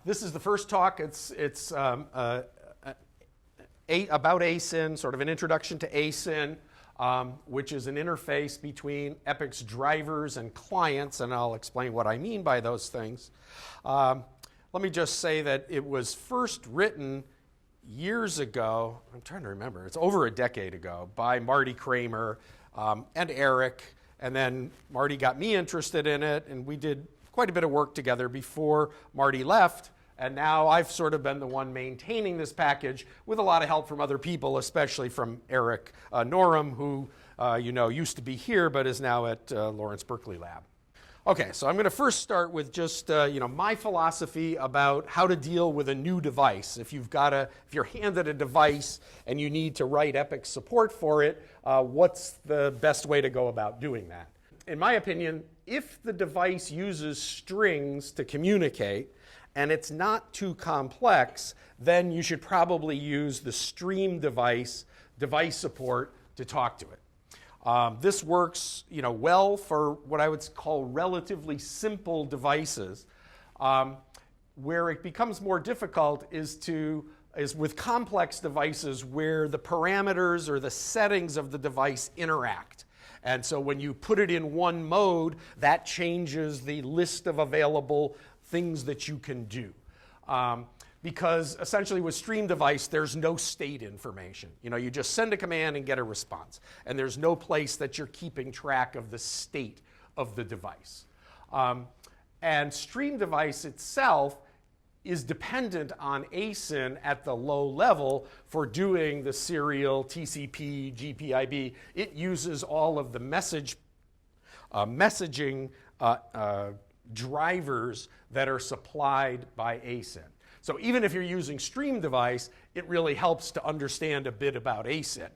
This is the first talk. It's about asyn, sort of an introduction to asyn, which is an interface between Epic's drivers and clients, and I'll explain what I mean by those things. Let me just say that it was first written years ago. I'm trying to remember. It's over a decade ago by Marty Kramer and Eric, and then Marty got me interested in it, and we did quite a bit of work together before Marty left. And now I've sort of been the one maintaining this package with a lot of help from other people, especially from Eric Norum, who used to be here but is now at Lawrence Berkeley Lab. Okay, so I'm going to first start with just my philosophy about how to deal with a new device. If you're handed a device and you need to write Epic support for it, what's the best way to go about doing that? In my opinion, if the device uses strings to communicate, and it's not too complex, then you should probably use the stream device support to talk to it. This works well for what I would call relatively simple devices. Where it becomes more difficult is with complex devices where the parameters or the settings of the device interact. And so when you put it in one mode, that changes the list of available things that you can do. Because essentially with stream device, there's no state information. You just send a command and get a response. And there's no place that you're keeping track of the state of the device. And stream device itself is dependent on asyn at the low level for doing the serial TCP, GPIB. It uses all of the messaging drivers that are supplied by asyn. So even if you're using stream device, it really helps to understand a bit about asyn.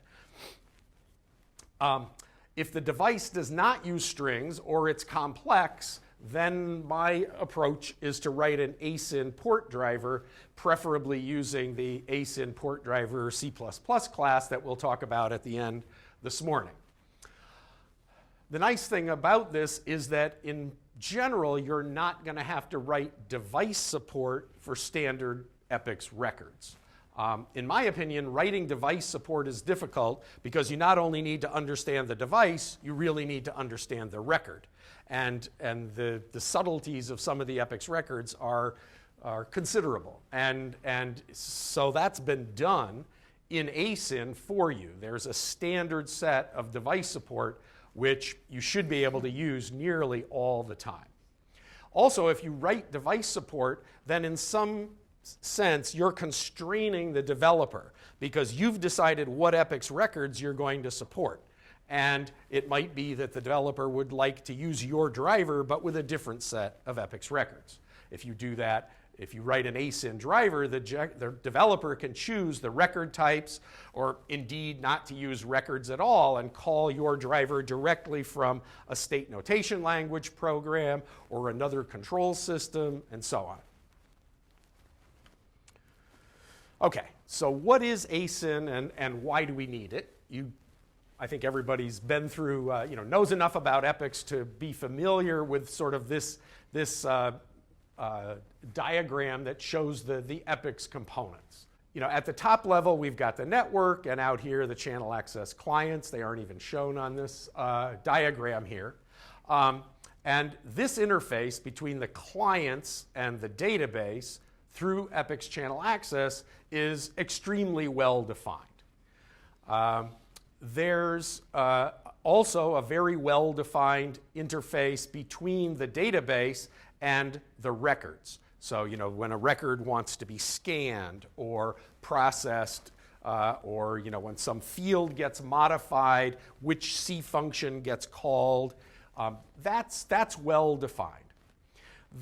If the device does not use strings or it's complex, then my approach is to write an asyn port driver, preferably using the asyn port driver C++ class that we'll talk about at the end this morning. The nice thing about this is that in general, you're not going to have to write device support for standard Epic's records. In my opinion, writing device support is difficult because you not only need to understand the device, you really need to understand the record. And the subtleties of some of the Epic's records are considerable. And so that's been done in asyn for you. There's a standard set of device support which you should be able to use nearly all the time. Also, if you write device support, then in some sense you're constraining the developer because you've decided what Epic's records you're going to support. And it might be that the developer would like to use your driver but with a different set of Epic's records. If you do that, if you write an asyn driver, the developer can choose the record types or indeed not to use records at all and call your driver directly from a state notation language program or another control system and so on. Okay, so what is asyn and why do we need it? I think everybody's been through, knows enough about Epics to be familiar with sort of this diagram that shows the Epic's components. At the top level, we've got the network, and out here, the channel access clients. They aren't even shown on this diagram here. And this interface between the clients and the database through Epic's channel access is extremely well defined. There's also a very well-defined interface between the database and the records. So, when a record wants to be scanned or processed, or, when some field gets modified, which C function gets called, that's well defined.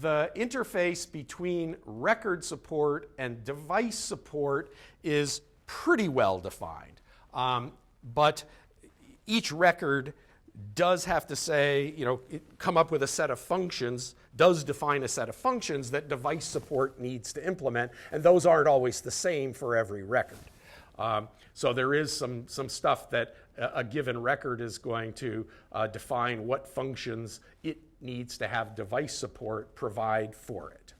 The interface between record support and device support is pretty well defined. But each record does have to say, come up with a set of functions, does define a set of functions that device support needs to implement, and those aren't always the same for every record. So there is some stuff that a given record is going to define what functions it needs to have device support provide for it.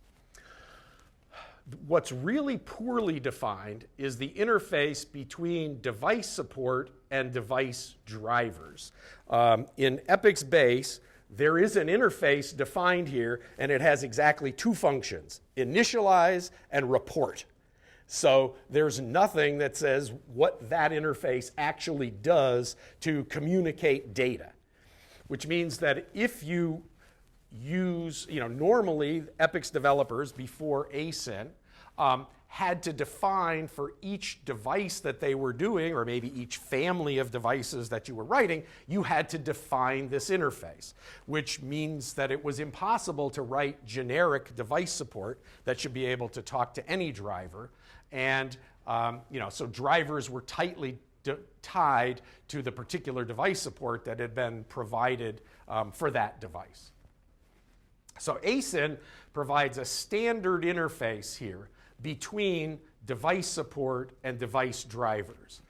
What's really poorly defined is the interface between device support and device drivers. In Epic's base, there is an interface defined here, and it has exactly two functions, initialize and report. So there's nothing that says what that interface actually does to communicate data, which means that if you use, normally Epic's developers before asyn had to define for each device that they were doing, or maybe each family of devices that you were writing, you had to define this interface, which means that it was impossible to write generic device support that should be able to talk to any driver. And so drivers were tightly tied to the particular device support that had been provided for that device. So asyn provides a standard interface here between device support and device drivers.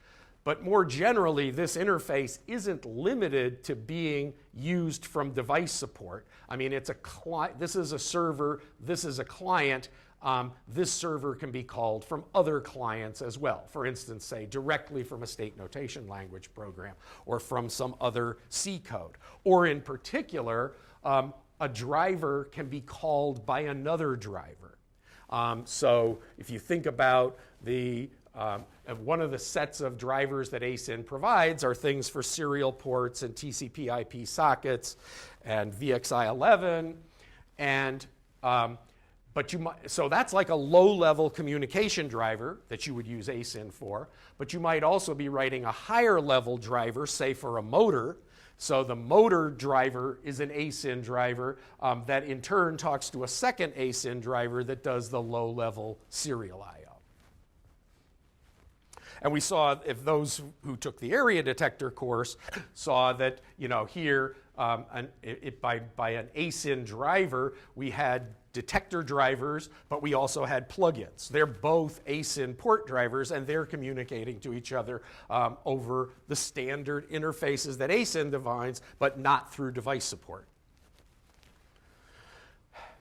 But more generally, this interface isn't limited to being used from device support. I mean, this is a server, this is a client. This server can be called from other clients as well. For instance, say directly from a state notation language program or from some other C code. Or in particular, a driver can be called by another driver. So if you think about one of the sets of drivers that asyn provides are things for serial ports and TCP/IP sockets and VXI11, and so that's like a low-level communication driver that you would use asyn for, but you might also be writing a higher-level driver, say for a motor. So the motor driver is an asyn driver that in turn talks to a second asyn driver that does the low-level serial I/O. And we saw, if those who took the area detector course saw that, here by an asyn driver, we had detector drivers, but we also had plugins. They're both asyn port drivers, and they're communicating to each other over the standard interfaces that asyn defines, but not through device support.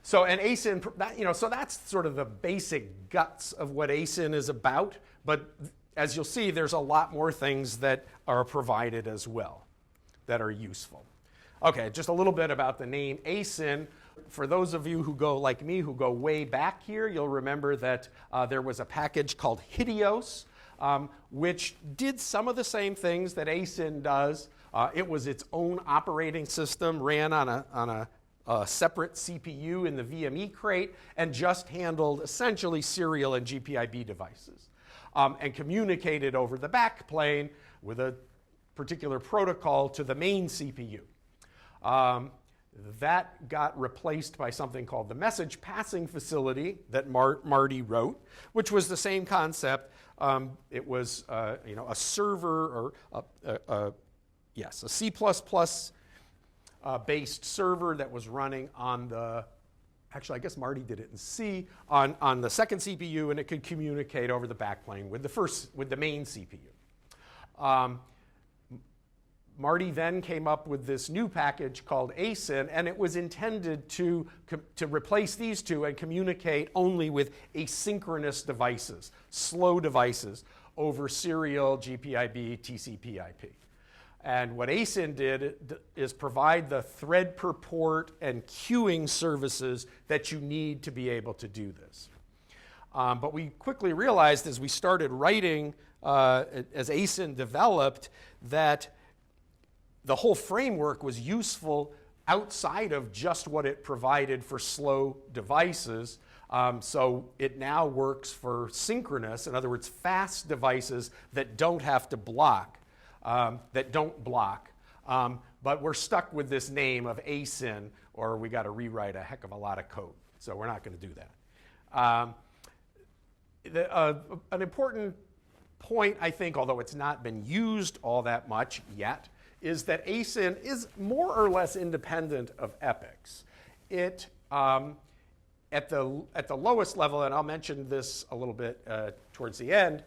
So, and asyn, so that's sort of the basic guts of what asyn is about, but as you'll see, there's a lot more things that are provided as well that are useful. Okay, just a little bit about the name asyn. For those of you who go, like me, who go way back here, you'll remember that there was a package called Hideos, which did some of the same things that asyn does. It was its own operating system, ran on a separate CPU in the VME crate, and just handled essentially serial and GPIB devices, and communicated over the backplane with a particular protocol to the main CPU. That got replaced by something called the message passing facility that Marty wrote, which was the same concept. It was a server, or a C++ based server that was running on actually I guess Marty did it in C, on the second CPU, and it could communicate over the backplane with the main CPU. Marty then came up with this new package called asyn, and it was intended to replace these two and communicate only with asynchronous devices, slow devices, over serial, GPIB, TCP/IP. And what asyn did is provide the thread per port and queuing services that you need to be able to do this. But we quickly realized as we started writing, as asyn developed, that the whole framework was useful outside of just what it provided for slow devices. So it now works for synchronous, in other words, fast devices that don't have to block, that don't block. But we're stuck with this name of asyn, or we got to rewrite a heck of a lot of code. So we're not going to do that. An important point, I think, although it's not been used all that much yet, is that asyn is more or less independent of epics. It, at the lowest level, and I'll mention this a little bit towards the end,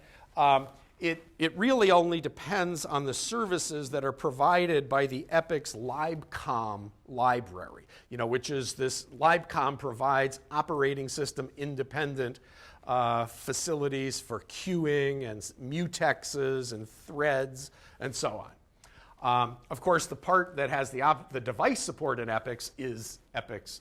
It really only depends on the services that are provided by the Epic's libcom library, which is this libcom provides operating system independent facilities for queuing and mutexes and threads and so on. Of course, the part that has the device support in Epic's is Epic's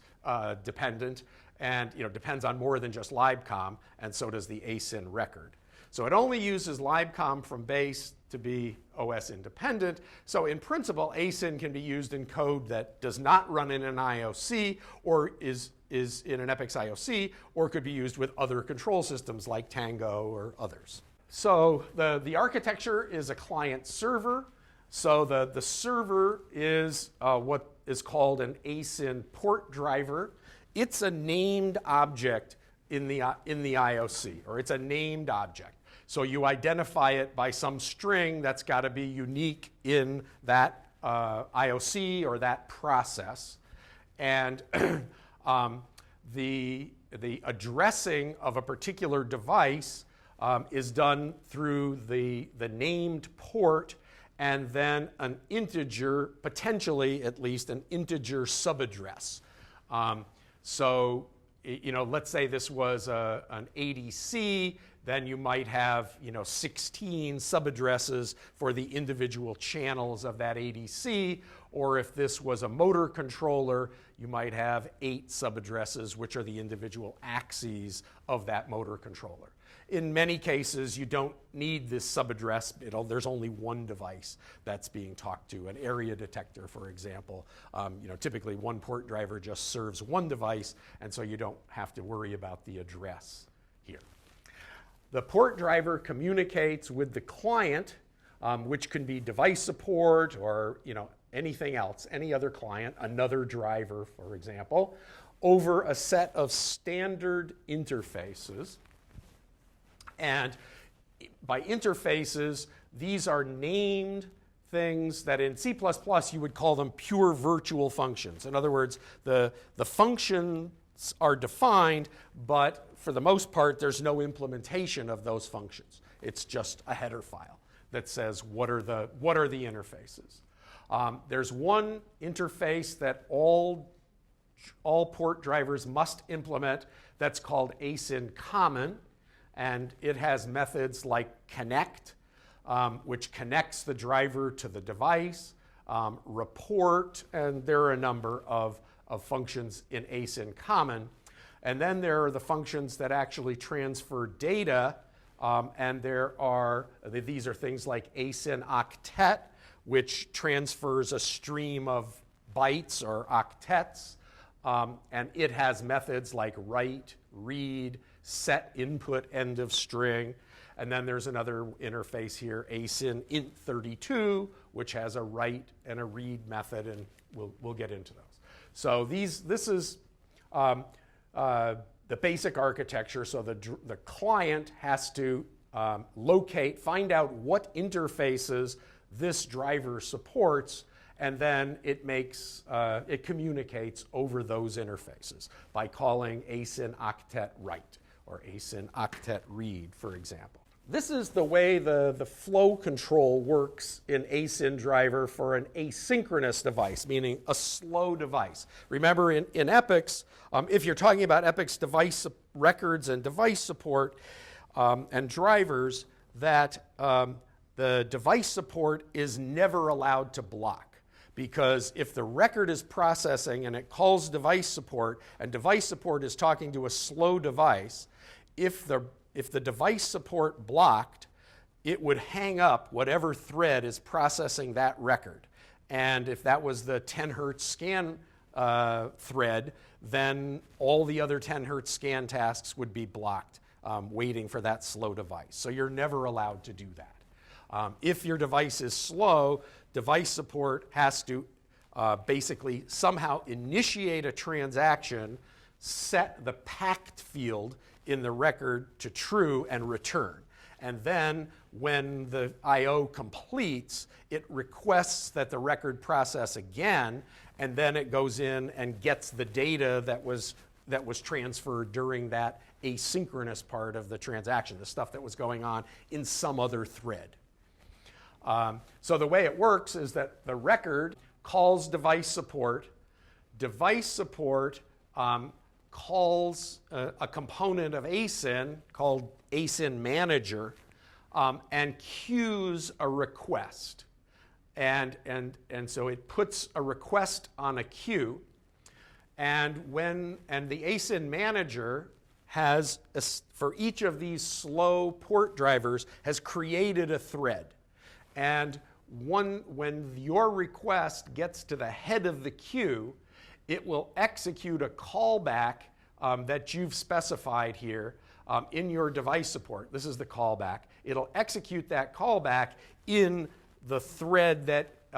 dependent and depends on more than just libcom, and so does the asyn record. So it only uses libcom from base to be OS independent. So in principle, asyn can be used in code that does not run in an IOC or is in an Epic's IOC, or could be used with other control systems like Tango or others. So the architecture is a client server. So the server is what is called an asyn port driver. It's a named object in the IOC, or it's a named object. So you identify it by some string that's got to be unique in that IOC or that process. And the addressing of a particular device is done through the named port and then an integer, potentially at least an integer subaddress. So let's say this was an ADC, then you might have 16 subaddresses for the individual channels of that ADC, or if this was a motor controller, you might have 8 subaddresses, which are the individual axes of that motor controller. In many cases, you don't need this subaddress. There's only one device that's being talked to, an area detector, for example. Typically, one port driver just serves one device, and so you don't have to worry about the address here. The port driver communicates with the client, which can be device support or anything else, any other client, another driver, for example, over a set of standard interfaces. And by interfaces, these are named things that in C++ you would call them pure virtual functions. In other words, the functions are defined, but for the most part, there's no implementation of those functions. It's just a header file that says what are the interfaces. There's one interface that all port drivers must implement that's called asyn common, and it has methods like connect, which connects the driver to the device, report, and there are a number of functions in asyn common. And then there are the functions that actually transfer data, and these are things like asyn octet, which transfers a stream of bytes or octets, and it has methods like write, read, set input end of string. And then there's another interface here, asyn int32, which has a write and a read method, and we'll get into those. So this is the basic architecture. So the client has to find out what interfaces this driver supports, and then it communicates over those interfaces by calling asyn octet write or asyn octet read, for example. This is the way the flow control works in AsynDriver for an asynchronous device, meaning a slow device. Remember, in Epic's, if you're talking about Epic's device records and device support and drivers, that the device support is never allowed to block. Because if the record is processing and it calls device support, and device support is talking to a slow device, if the device support blocked, it would hang up whatever thread is processing that record. And if that was the 10 hertz scan thread, then all the other 10 hertz scan tasks would be blocked, waiting for that slow device. So you're never allowed to do that. If your device is slow, device support has to basically somehow initiate a transaction, set the packed field in the record to true and return. And then when the I/O completes, it requests that the record process again, and then it goes in and gets the data that was transferred during that asynchronous part of the transaction, the stuff that was going on in some other thread. So the way it works is that the record calls device support. Device support calls a component of asyn called asynManager and queues a request. And so it puts a request on a queue. And the asynManager has, for each of these slow port drivers, has created a thread. And when your request gets to the head of the queue, it will execute a callback that you've specified here in your device support. This is the callback. It'll execute that callback in the thread that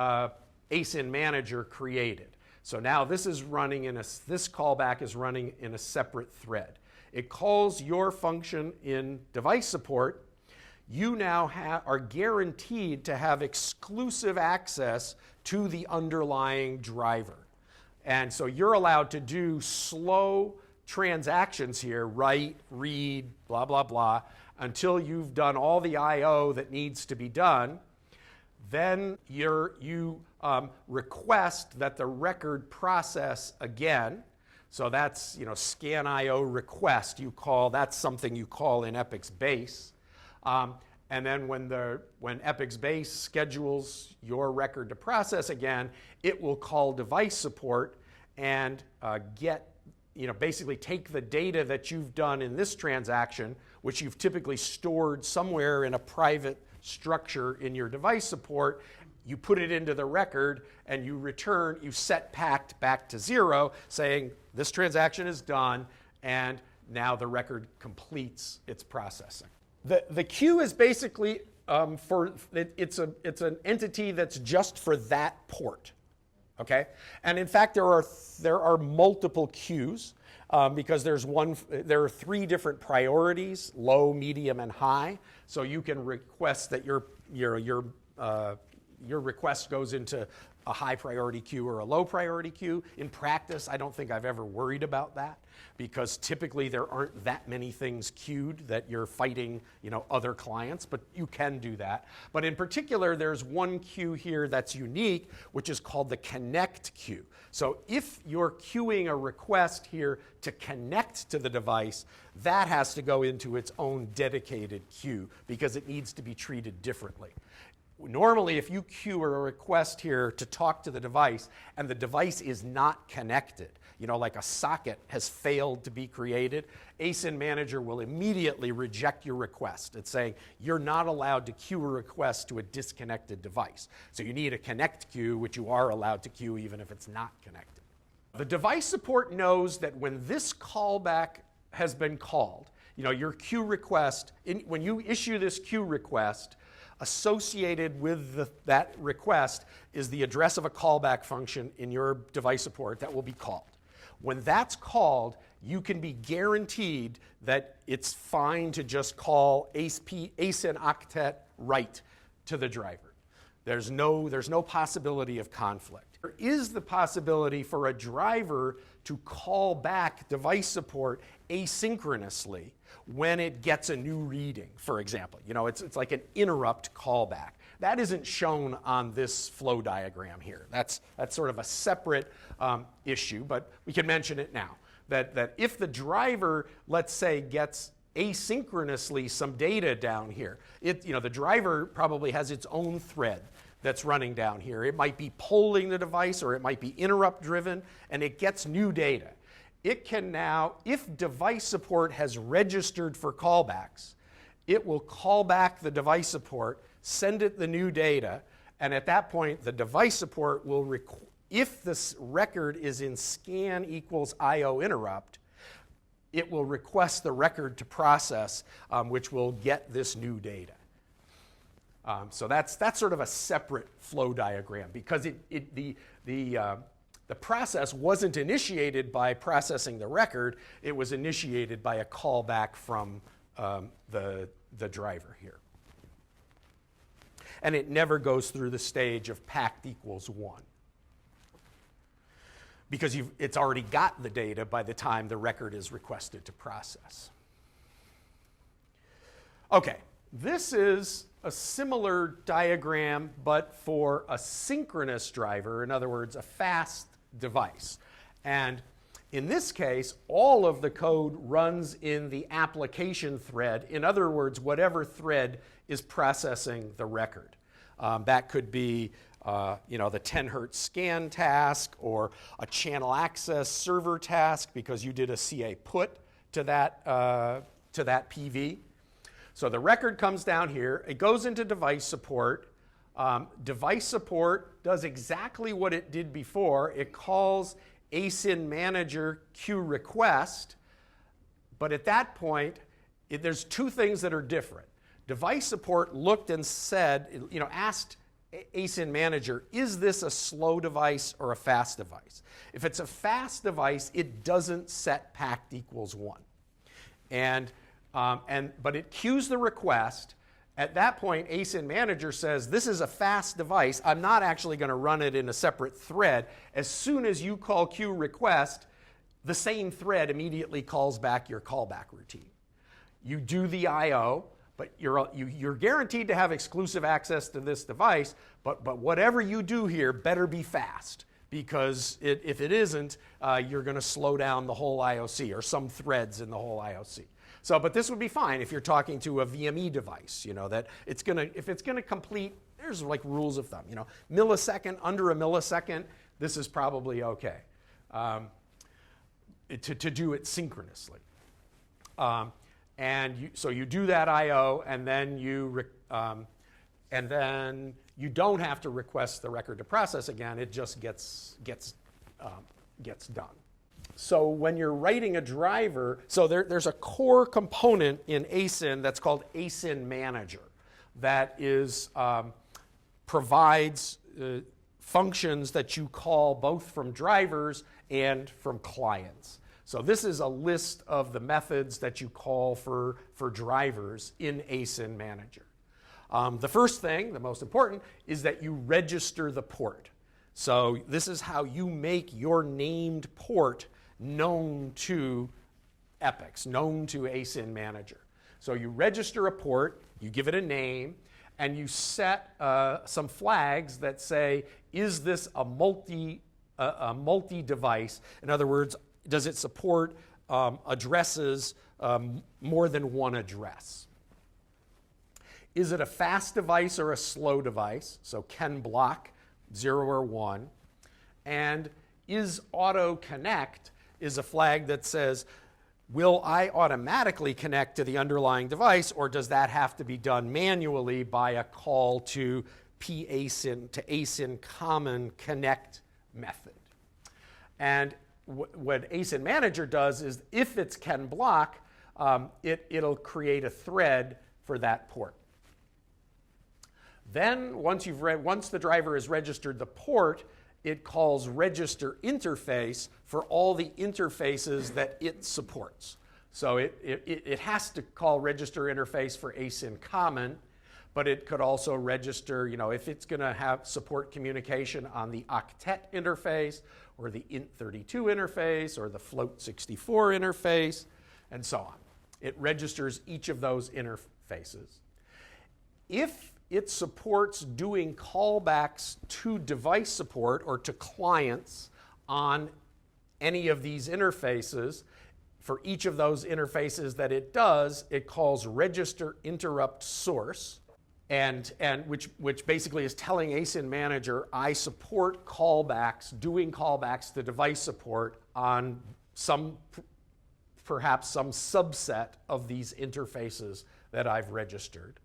asynManager created. So now this callback is running in a separate thread. It calls your function in device support. You now are guaranteed to have exclusive access to the underlying driver. And so you're allowed to do slow transactions here, write, read, blah, blah, blah, until you've done all the I/O that needs to be done. Then you request that the record process again. So that's scan I/O request. That's something you call in Epic's base. And then when Epic's base schedules your record to process again, it will call device support and basically take the data that you've done in this transaction, which you've typically stored somewhere in a private structure in your device support, you put it into the record, and you set packed back to 0, saying this transaction is done, and now the record completes its processing. The queue is basically it's an entity that's just for that port, okay? And in fact, there are multiple queues because there are 3 different priorities: low, medium, and high. So you can request that your request goes into a high priority queue or a low priority queue. In practice, I don't think I've ever worried about that because typically there aren't that many things queued that you're fighting, other clients, but you can do that. But in particular, there's one queue here that's unique, which is called the connect queue. So if you're queuing a request here to connect to the device, that has to go into its own dedicated queue because it needs to be treated differently. Normally, if you queue a request here to talk to the device and the device is not connected, like a socket has failed to be created, asynManager will immediately reject your request. It's saying you're not allowed to queue a request to a disconnected device. So you need a connect queue, which you are allowed to queue even if it's not connected. The device support knows that when this callback has been called, your queue request, when you issue this queue request, associated with that request is the address of a callback function in your device support that will be called. When that's called, you can be guaranteed that it's fine to just call asyn octet write to the driver. There's no possibility of conflict. There is the possibility for a driver to call back device support asynchronously when it gets a new reading, for example. It's like an interrupt callback. That isn't shown on this flow diagram here. That's sort of a separate issue, but we can mention it now. That if the driver, let's say, gets asynchronously some data down here, the driver probably has its own thread that's running down here. It might be polling the device or it might be interrupt driven, and it gets new data. It can now, if device support has registered for callbacks, it will call back the device support, send it the new data, and at that point, the device support will, if this record is in scan equals IO interrupt, it will request the record to process, which will get this new data. So that's sort of a separate flow diagram because the process wasn't initiated by processing the record. It was initiated by a callback from the driver here. And it never goes through the stage of packed equals 1 because it's already got the data by the time the record is requested to process. Okay, this is a similar diagram, but for a synchronous driver, in other words, a fast device. And in this case, all of the code runs in the application thread. In other words, whatever thread is processing the record. That could be the 10 hertz scan task or a channel access server task because you did a CA put to that PV. So the record comes down here. It goes into device support. Device support does exactly what it did before. It calls asynManager-Request, but at that point, there's two things that are different. Device support looked and said, asked asynManager, is this a slow device or a fast device? If it's a fast device, it doesn't set packed equals 1. But it queues the request. At that point, asynManager says, this is a fast device. I'm not actually going to run it in a separate thread. As soon as you call queue request, the same thread immediately calls back your callback routine. You do the I/O, but you're guaranteed to have exclusive access to this device, but whatever you do here better be fast, because if it isn't, you're going to slow down the whole IOC or some threads in the whole IOC. But this would be fine if you're talking to a VME device, that if it's gonna complete, there's like rules of thumb, millisecond, under a millisecond, this is probably okay to do it synchronously. So you do that I/O, and then you don't have to request the record to process again. It just gets done. So when you're writing a driver, so there's a core component in asyn that's called asynManager that provides functions that you call both from drivers and from clients. So this is a list of the methods that you call for drivers in asynManager. The first thing, the most important, is that you register the port. So this is how you make your named port known to Epix, known to asynManager. So you register a port, you give it a name, and you set some flags that say, is this a multi-device? In other words, does it support addresses more than one address? Is it a fast device or a slow device? So can block 0 or 1. And is auto connect is a flag that says, will I automatically connect to the underlying device, or does that have to be done manually by a call to asyn to asyn common connect method? And what asynManager does is, if it's can block, it'll create a thread for that port. Then once the driver has registered the port, it calls register interface for all the interfaces that it supports. So it has to call register interface for asyn common, but it could also register, if it's going to support communication on the octet interface or the int32 interface or the float64 interface, and so on. It registers each of those interfaces. If it supports doing callbacks to device support or to clients on any of these interfaces, for each of those interfaces that it does, it calls register interrupt source, and which basically is telling asynManager, I support callbacks, doing callbacks to device support on perhaps some subset of these interfaces that I've registered.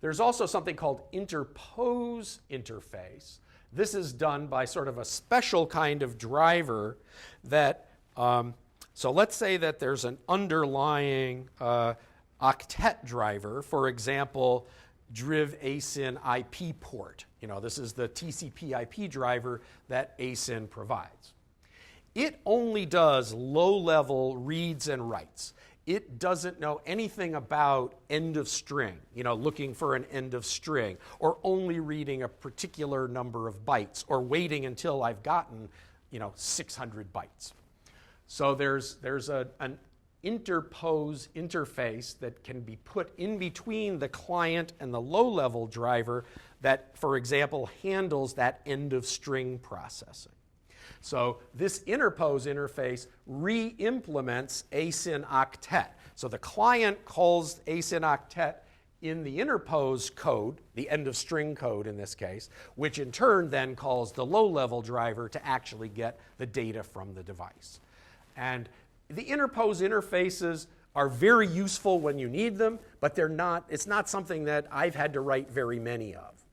There's also something called interpose interface. This is done by sort of a special kind of driver that, so let's say that there's an underlying octet driver, for example, driv asyn IP port. This is the TCP IP driver that asyn provides. It only does low-level reads and writes. It doesn't know anything about end of string, looking for an end of string, or only reading a particular number of bytes, or waiting until I've gotten, 600 bytes. So there's an interpose interface that can be put in between the client and the low-level driver that, for example, handles that end-of-string processing. So this interpose interface re-implements asyn octet. So the client calls asyn octet in the interpose code, the end-of-string code in this case, which in turn then calls the low-level driver to actually get the data from the device. And the interpose interfaces are very useful when you need them, but it's not something that I've had to write very many of.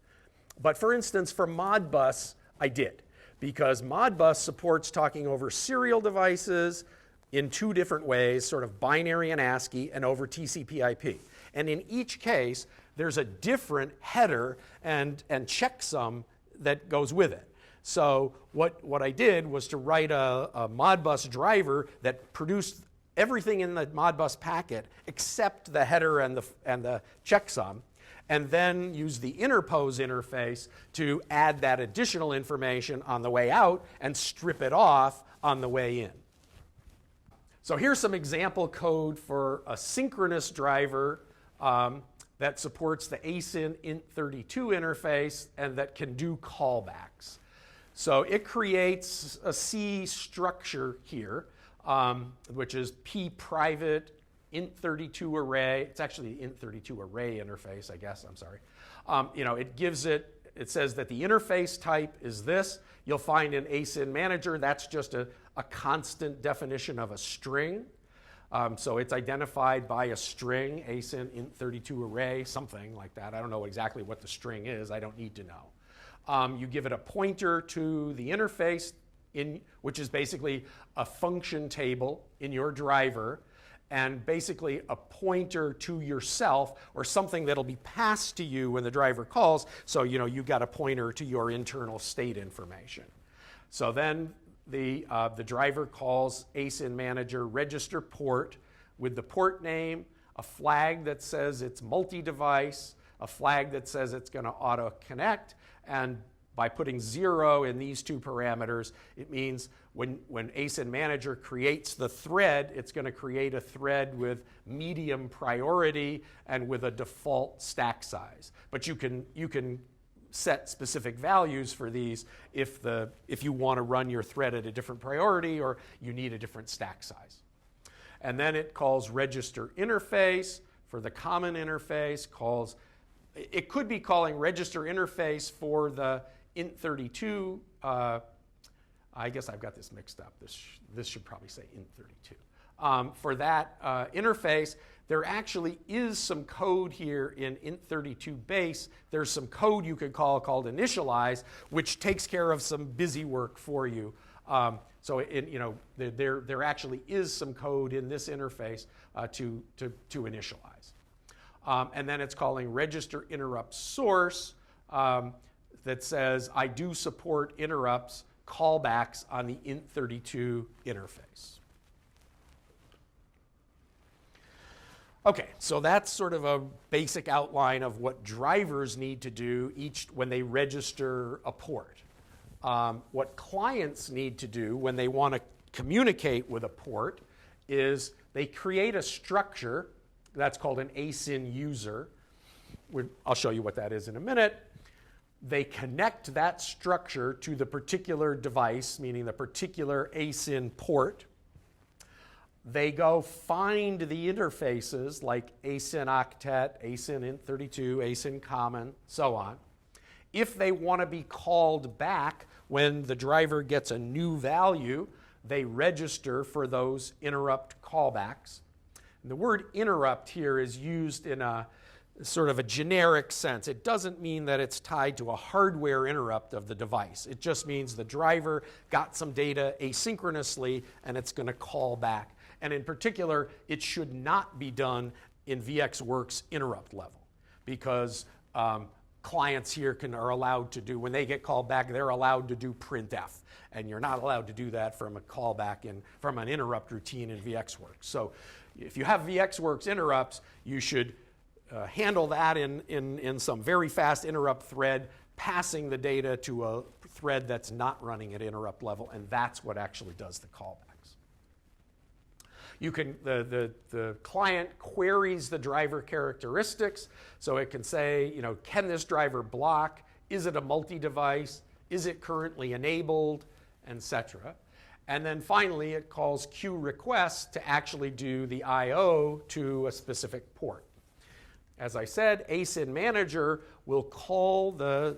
But for instance, for Modbus, I did, because Modbus supports talking over serial devices in two different ways, sort of binary and ASCII, and over TCP/IP. And in each case, there's a different header and checksum that goes with it. So what I did was to write a Modbus driver that produced everything in the Modbus packet except the header and the checksum, and then use the interpose interface to add that additional information on the way out and strip it off on the way in. So here's some example code for a synchronous driver that supports the asyn int32 interface and that can do callbacks. So it creates a C structure here, which is p private int32 array. It's actually the int32 array interface, I guess. I'm sorry. It says that the interface type is this. You'll find in asynManager that's just a constant definition of a string. So it's identified by a string, asyn int32 array, something like that. I don't know exactly what the string is. I don't need to know. You give it a pointer to the interface, which is basically a function table in your driver, and basically a pointer to yourself or something that'll be passed to you when the driver calls. So you've got a pointer to your internal state information. So then the driver calls asynManager-Register port with the port name, a flag that says it's multi-device, a flag that says it's going to auto-connect, and by putting 0 in these two parameters, it means when asynManager creates the thread, it's going to create a thread with medium priority and with a default stack size. But you can set specific values for these if you want to run your thread at a different priority or you need a different stack size. And then it calls register interface for the common interface, it could be calling register interface for the int32. I guess I've got this mixed up. This should probably say int32. For that interface, there actually is some code here in int32 base. There's some code you could call called initialize, which takes care of some busy work for you. There actually is some code in this interface to initialize. And then it's calling register interrupt source that says I do support interrupts callbacks on the int32 interface. Okay, so that's sort of a basic outline of what drivers need to do when they register a port. What clients need to do when they want to communicate with a port is they create a structure that's called an asyn user. I'll show you what that is in a minute. They connect that structure to the particular device, meaning the particular asyn port. They go find the interfaces like asyn octet, asyn int32, asyn common, so on. If they want to be called back when the driver gets a new value, they register for those interrupt callbacks. And the word interrupt here is used in a sort of a generic sense. It doesn't mean that it's tied to a hardware interrupt of the device. It just means the driver got some data asynchronously and it's going to call back. And in particular, it should not be done in VxWorks interrupt level because clients here are allowed to do, when they get called back, they're allowed to do printf. And you're not allowed to do that from a callback from an interrupt routine in VxWorks. So if you have VxWorks interrupts, you should handle that in some very fast interrupt thread, passing the data to a thread that's not running at interrupt level, and that's what actually does the callbacks. You can, the client queries the driver characteristics, so it can say, you know, can this driver block? Is it a multi-device? Is it currently enabled? Etc. And then finally, it calls queue request to actually do the I/O to a specific port. As I said, asynManager will call the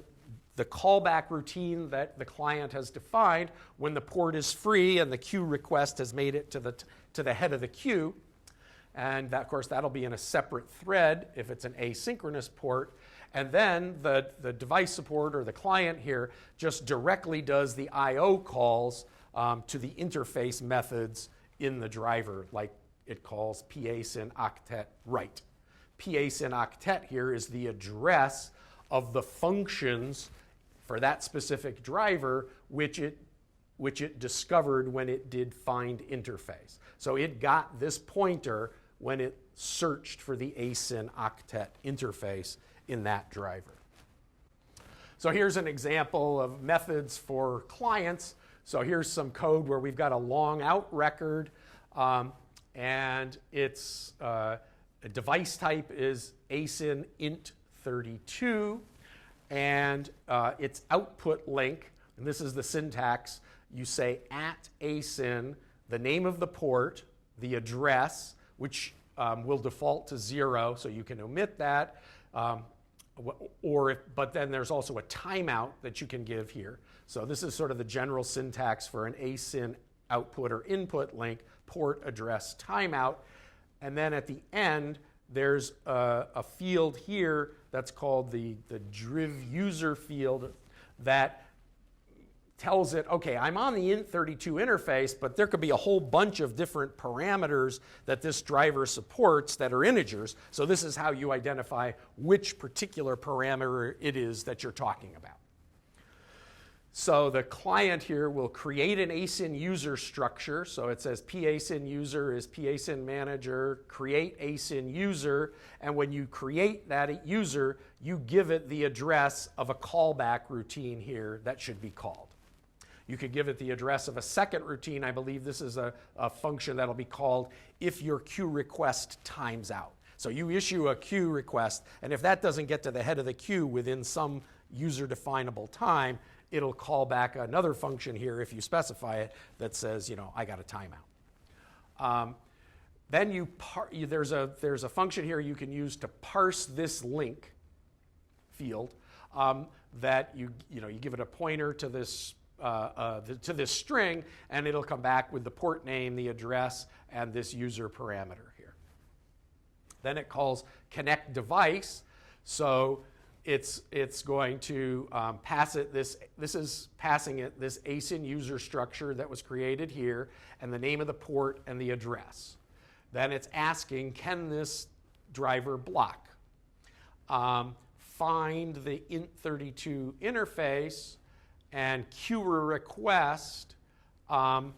callback routine that the client has defined when the port is free and the queue request has made it to the head of the queue. And that, of course, that'll be in a separate thread if it's an asynchronous port. And then the device support or the client here just directly does the I/O calls to the interface methods in the driver, like it calls pasyn octet write. Pasyn octet here is the address of the functions for that specific driver, which it discovered when it did find interface. So it got this pointer when it searched for the asyn octet interface in that driver. So here's an example of methods for clients. So here's some code where we've got a long out record, and its device type is asyn int32, and its output link, and this is the syntax, you say @asyn, the name of the port, the address, which will default to 0, so you can omit that, but then there's also a timeout that you can give here. So this is sort of the general syntax for an asyn output or input link, port, address, timeout. And then at the end, there's a field here that's called the driv user field that tells it, okay, I'm on the int32 interface, but there could be a whole bunch of different parameters that this driver supports that are integers. So this is how you identify which particular parameter it is that you're talking about. So the client here will create an asyn user structure. So it says pasyn user is pasyn manager, create asyn user. And when you create that user, you give it the address of a callback routine here that should be called. You could give it the address of a second routine. I believe this is a function that'll be called if your queue request times out. So you issue a queue request, and if that doesn't get to the head of the queue within some user-definable time, it'll call back another function here if you specify it that says, you know, I got a timeout. Then there's a function here you can use to parse this link field that you give it a pointer to this string, and it'll come back with the port name, the address, and this user parameter here. Then it calls connect device. So it's going to pass it this is passing it this asyn user structure that was created here, and the name of the port and the address. Then it's asking, can this driver block? Find the int32 interface and queue a request on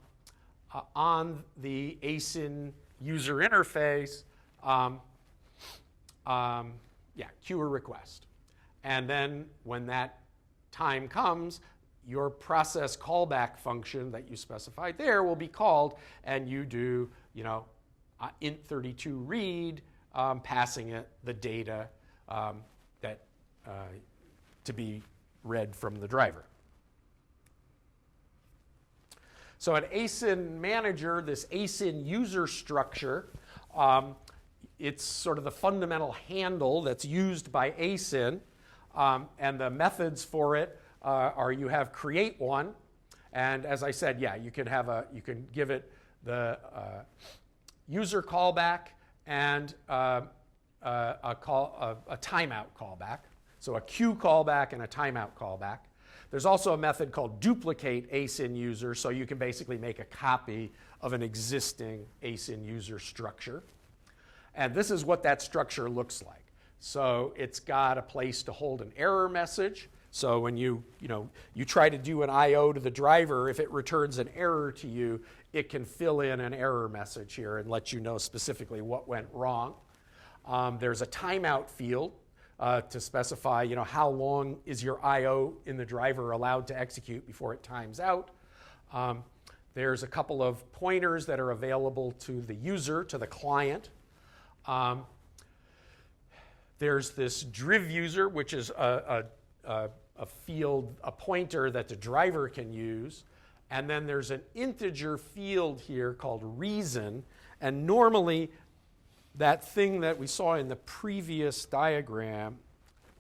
the asyn user interface. Queue a request. And then when that time comes, your process callback function that you specified there will be called, and you do, int32 read, passing it the data to be read from the driver. So at asynManager, this asyn user structure, it's sort of the fundamental handle that's used by asyn, and the methods for it are you have create one, and as I said, you can give it the user callback and a timeout callback, so a queue callback and a timeout callback. There's also a method called duplicate asyn user, so you can basically make a copy of an existing asyn user structure. And this is what that structure looks like. So it's got a place to hold an error message. So when you try to do an I/O to the driver, if it returns an error to you, it can fill in an error message here and let you know specifically what went wrong. There's a timeout field to specify, how long is your I/O in the driver allowed to execute before it times out. There's a couple of pointers that are available to the user, to the client. There's this driv user, which is a field, a pointer that the driver can use. And then there's an integer field here called reason. And normally, that thing that we saw in the previous diagram,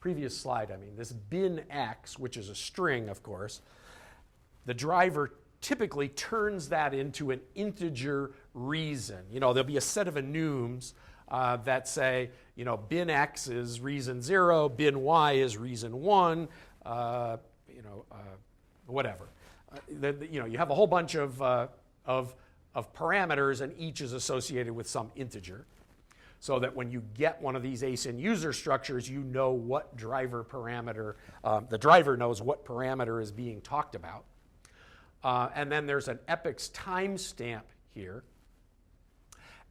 previous slide, I mean, this bin x, which is a string, of course, the driver typically turns that into an integer reason. You know, there'll be a set of enums that say, you know, bin x is reason 0, bin y is reason 1, whatever. You have a whole bunch of parameters, and each is associated with some integer, so that when you get one of these asyn user structures, you know what driver parameter, the driver knows what parameter is being talked about. And then there's an epochs timestamp here.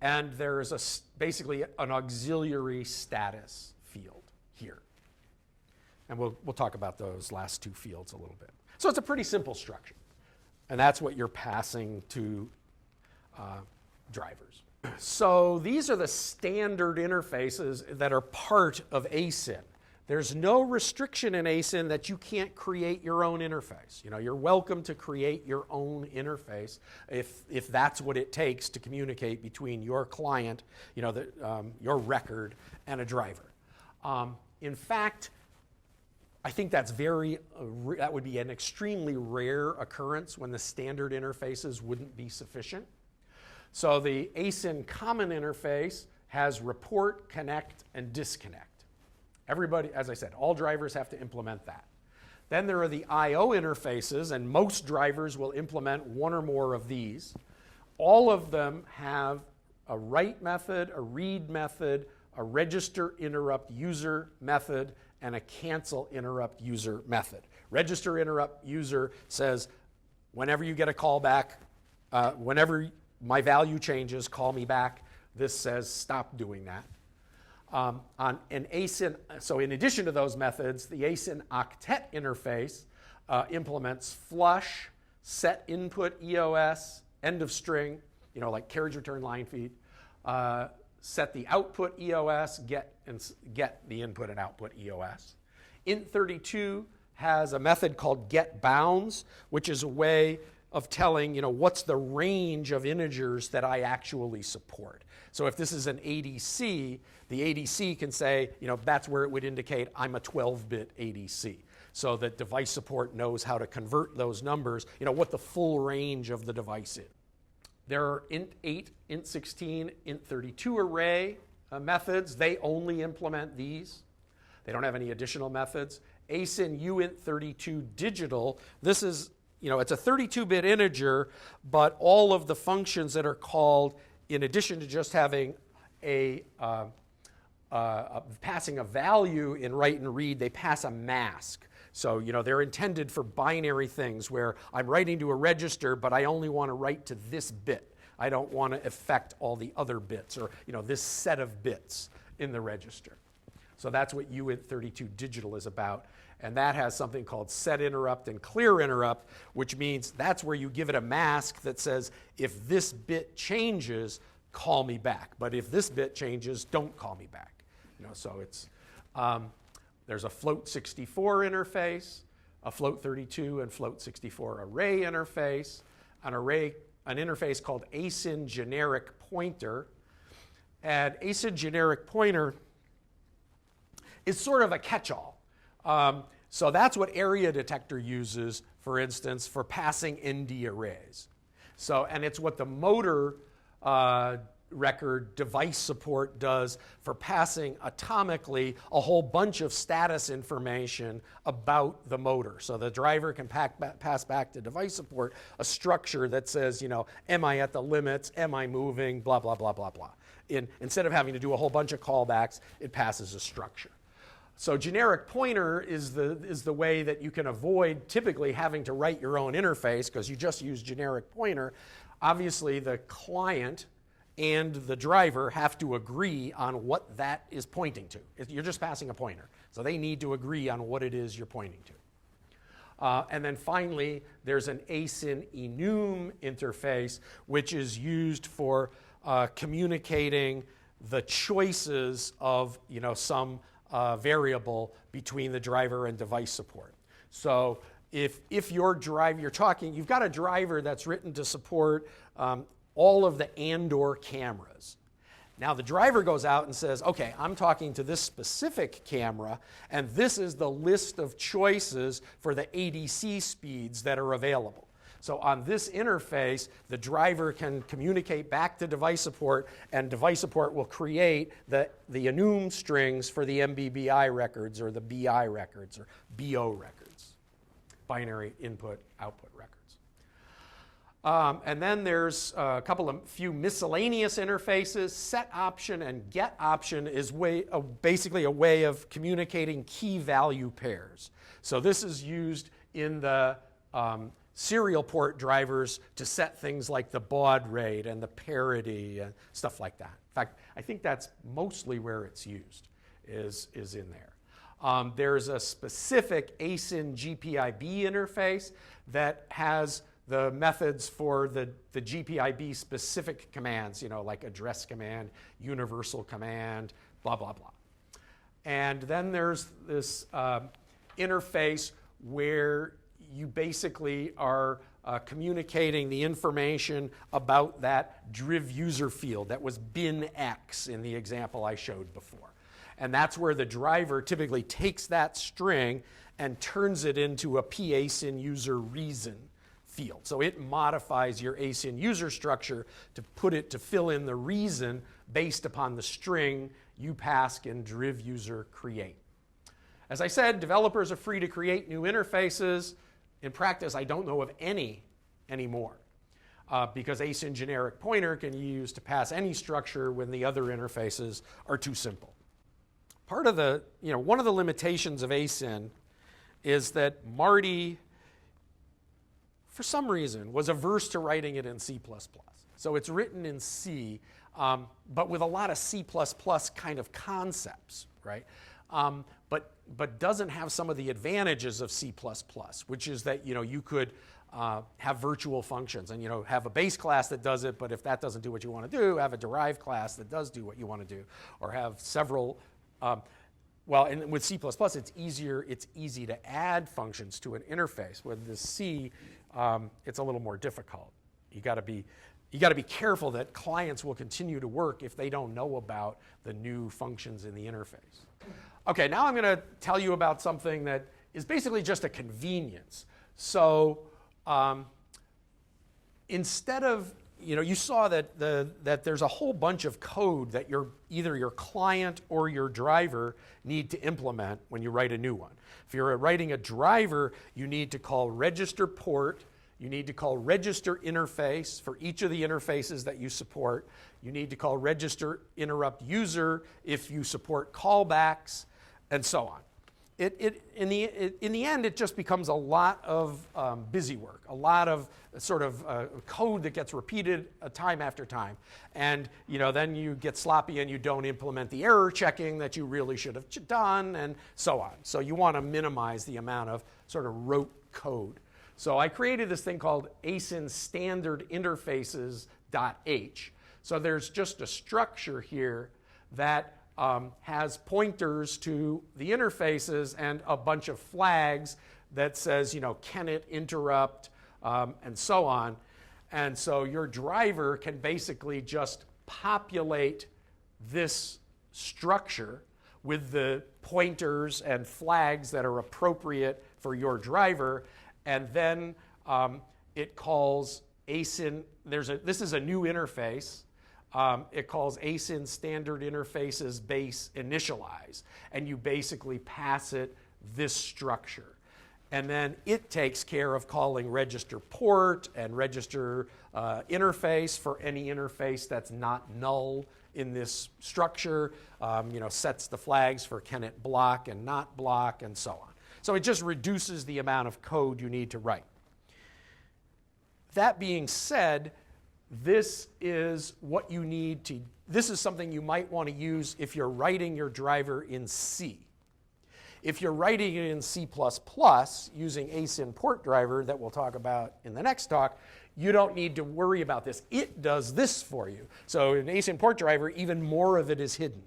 And there's basically an auxiliary status field here. And we'll talk about those last two fields a little bit. So it's a pretty simple structure. And that's what you're passing to drivers. So these are the standard interfaces that are part of asyn. There's no restriction in asyn that you can't create your own interface. You know, you're welcome to create your own interface if that's what it takes to communicate between your client, you know, your record, and a driver. In fact, I think that would be an extremely rare occurrence when the standard interfaces wouldn't be sufficient. So the asyn common interface has report, connect, and disconnect. Everybody, as I said, all drivers have to implement that. Then there are the I/O interfaces, and most drivers will implement one or more of these. All of them have a write method, a read method, a register interrupt user method, and a cancel interrupt user method. Register interrupt user says, whenever you get a callback, whenever my value changes, call me back. This says stop doing that. On an asyn, so in addition to those methods, the asyn octet interface implements flush, set input EOS, end of string, you know, like carriage return line feed, set the output EOS, get the input and output EOS. Int32 has a method called getBounds, which is a way of telling, you know, what's the range of integers that I actually support. So if this is an ADC, the ADC can say, you know, that's where it would indicate I'm a 12-bit ADC. So that device support knows how to convert those numbers, you know, what the full range of the device is. There are int8, int16, int32 array methods. They only implement these. They don't have any additional methods. Asyn uint32 digital, this is, you know, it's a 32-bit integer, but all of the functions that are called, in addition to just having passing a value in write and read, they pass a mask. So, you know, they're intended for binary things where I'm writing to a register, but I only want to write to this bit. I don't want to affect all the other bits, or, you know, this set of bits in the register. So that's what uint32 digital is about. And that has something called set interrupt and clear interrupt, which means that's where you give it a mask that says, if this bit changes, call me back. But if this bit changes, don't call me back. You know, so it's, there's a float64 interface, a float32 and float64 array interface, an interface called asyn generic pointer. And asyn generic pointer is sort of a catch-all. So that's what area detector uses, for instance, for passing ND arrays. So, and it's what the motor record device support does for passing atomically a whole bunch of status information about the motor. So the driver can pass back to device support a structure that says, you know, am I at the limits, am I moving, blah, blah, blah, blah, blah. Instead of having to do a whole bunch of callbacks, it passes a structure. So generic pointer is the way that you can avoid typically having to write your own interface, because you just use generic pointer. Obviously, the client and the driver have to agree on what that is pointing to. You're just passing a pointer. So they need to agree on what it is you're pointing And then finally, there's an asyn-enum interface, which is used for communicating the choices of some variable between the driver and device support. So if your driver, you've got a driver that's written to support all of the and/or cameras. Now the driver goes out and says, okay, I'm talking to this specific camera, and this is the list of choices for the ADC speeds that are available. So on this interface, the driver can communicate back to device support, and device support will create the enum strings for the MBBI records or the BI records or BO records, binary input-output records. And then there's a few miscellaneous interfaces. Set option and get option is basically a way of communicating key value pairs. So this is used in the serial port drivers to set things like the baud rate and the parity and stuff like that. In fact, I think that's mostly where it's used, is in there. There's a specific asyn GPIB interface that has the methods for the GPIB specific commands, like address command, universal command, blah, blah, blah. And then there's this interface where you basically are communicating the information about that driv user field that was bin X in the example I showed before. And that's where the driver typically takes that string and turns it into a pasyn user reason field. So it modifies your asyn user structure to fill in the reason based upon the string you pass in driv user create. As I said, developers are free to create new interfaces. In practice, I don't know of any anymore because asyn generic pointer can be used to pass any structure when the other interfaces are too simple. Part of one of the limitations of asyn is that Marty, for some reason, was averse to writing it in C++. So it's written in C, but with a lot of C++ kind of concepts, right? But doesn't have some of the advantages of C++, which is that you could have virtual functions and have a base class that does it, but if that doesn't do what you want to do, have a derived class that does do what you want to do, or have several. And with C++, it's easy to add functions to an interface. With the C, it's a little more difficult. You got to be careful that clients will continue to work if they don't know about the new functions in the interface. Okay, now I'm going to tell you about something that is basically just a convenience. So instead of, you saw that there's a whole bunch of code that either your client or your driver need to implement when you write a new one. If you're writing a driver, you need to call register port. You need to call register interface for each of the interfaces that you support. You need to call register interrupt user if you support callbacks, and so on. In the end, it just becomes a lot of busy work, a lot of sort of code that gets repeated time after time. And then you get sloppy and you don't implement the error checking that you really should have done, and so on. So you want to minimize the amount of sort of rote code. So I created this thing called asyn standard interfaces.h. So there's just a structure here that has pointers to the interfaces and a bunch of flags that says, can it interrupt, and so on. And so your driver can basically just populate this structure with the pointers and flags that are appropriate for your driver, and then it calls asyn. This is a new interface. It calls asyn standard interfaces base initialize, and you basically pass it this structure. And then it takes care of calling register port and register interface for any interface that's not null in this structure, sets the flags for can it block and not block, and so on. So it just reduces the amount of code you need to write. That being said, this is what you need to, this is something you might want to use if you're writing your driver in C. If you're writing it in C++ using asyn port driver that we'll talk about in the next talk, you don't need to worry about this. It does this for you. So in asyn port driver, even more of it is hidden.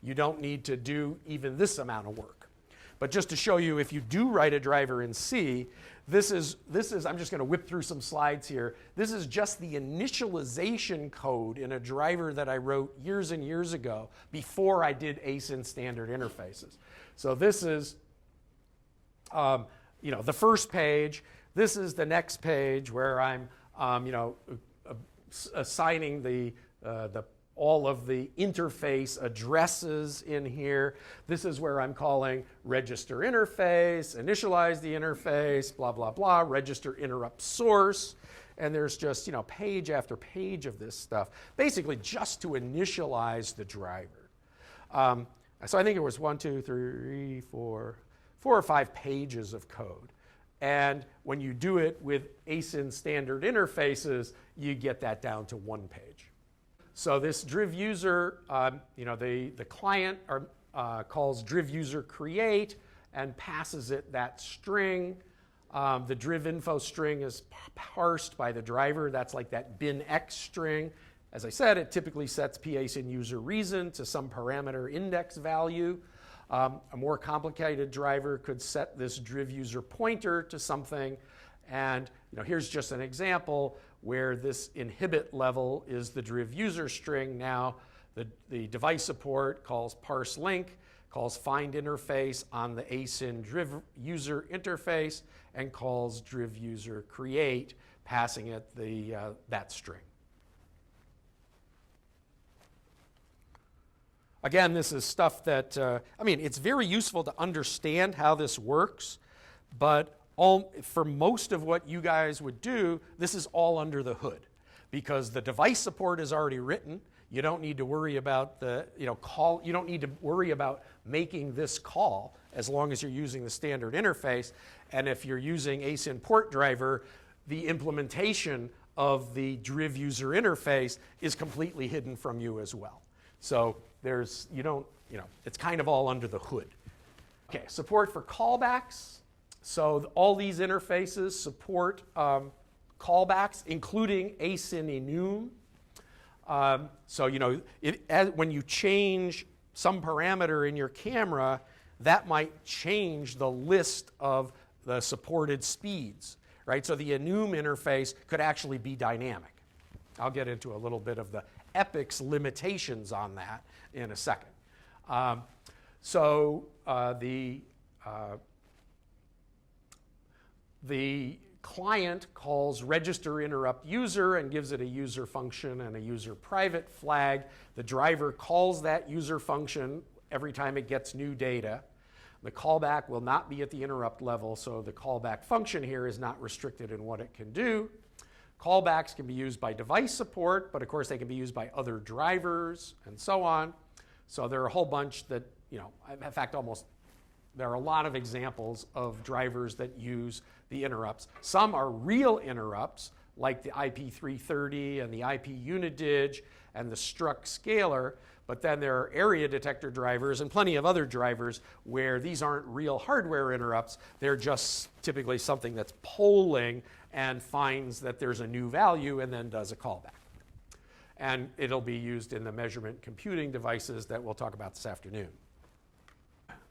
You don't need to do even this amount of work. But just to show you, if you do write a driver in C, this is I'm just going to whip through some slides here. This is just the initialization code in a driver that I wrote years and years ago before I did asyn standard interfaces. So this is the first page. This is the next page where I'm assigning all of the interface addresses in here. This is where I'm calling register interface, initialize the interface, blah, blah, blah, register interrupt source. And there's just, page after page of this stuff, basically just to initialize the driver. So I think it was 4 or 5 pages of code. And when you do it with asyn standard interfaces, you get that down to 1 page. So this driv user, the client calls driv user create and passes it that string. The driv info string is parsed by the driver. That's like that bin x string. As I said, it typically sets pasyn user reason to some parameter index value. A more complicated driver could set this driv user pointer to something. And here's just an example where this inhibit level is the driv user string. Now the device support calls parse link, calls find interface on the asyn driv user interface, and calls driv user create, passing it that string. Again, this is stuff that, it's very useful to understand how this works, but for most of what you guys would do, this is all under the hood because the device support is already written. You don't need to worry about call. You don't need to worry about making this call as long as you're using the standard interface. And if you're using asyn port driver, the implementation of the driv user interface is completely hidden from you as well. So it's kind of all under the hood. Okay, support for callbacks. So all these interfaces support callbacks, including asyn enum. When you change some parameter in your camera, that might change the list of the supported speeds, right? So the enum interface could actually be dynamic. I'll get into a little bit of the epics limitations on that in a second. The client calls register interrupt user and gives it a user function and a user private flag. The driver calls that user function every time it gets new data. The callback will not be at the interrupt level, so the callback function here is not restricted in what it can do. Callbacks can be used by device support, but of course they can be used by other drivers and so on. So there are a whole bunch that, in fact, there are a lot of examples of drivers that use the interrupts. Some are real interrupts, like the IP330 and the IP Unidig and the struct scaler, but then there are area detector drivers and plenty of other drivers where these aren't real hardware interrupts. They're just typically something that's polling and finds that there's a new value and then does a callback. And it'll be used in the measurement computing devices that we'll talk about this afternoon.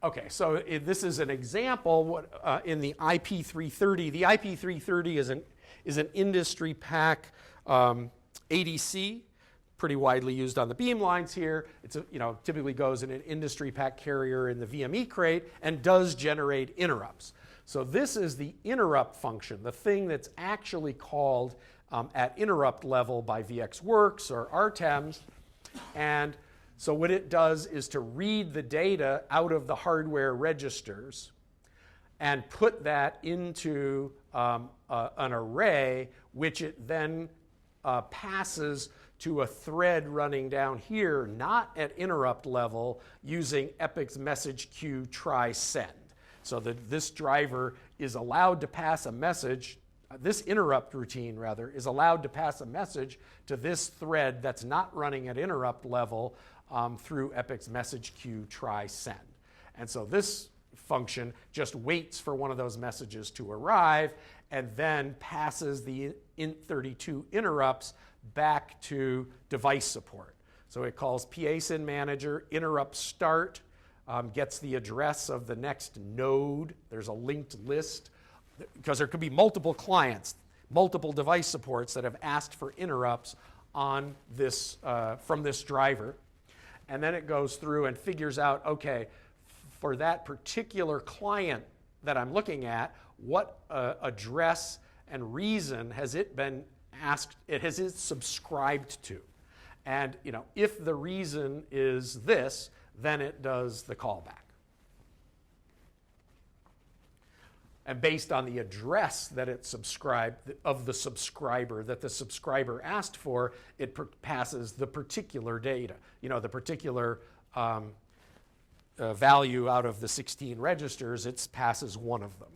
Okay, so this is an example in the IP330. The IP330 is an industry pack ADC, pretty widely used on the beamlines here. It's typically goes in an industry pack carrier in the VME crate and does generate interrupts. So this is the interrupt function, the thing that's actually called at interrupt level by VxWorks or RTEMS. And so what it does is to read the data out of the hardware registers and put that into an array, which it then passes to a thread running down here, not at interrupt level, using Epic's message queue try send. So that this driver is allowed to pass a message, this interrupt routine rather, is allowed to pass a message to this thread that's not running at interrupt level through Epic's message queue try send. And so this function just waits for one of those messages to arrive and then passes the int32 interrupts back to device support. So it calls asynManager interrupt start, gets the address of the next node. There's a linked list because there could be multiple clients, multiple device supports that have asked for interrupts on this, from this driver. And then it goes through and figures out, okay, for that particular client that I'm looking at, what address and reason has it been asked, has it subscribed to? And if the reason is this, then it does the callback. And based on the address that it subscribed, of the subscriber that the subscriber asked for, it passes the particular data, the particular value out of the 16 registers, it passes one of them.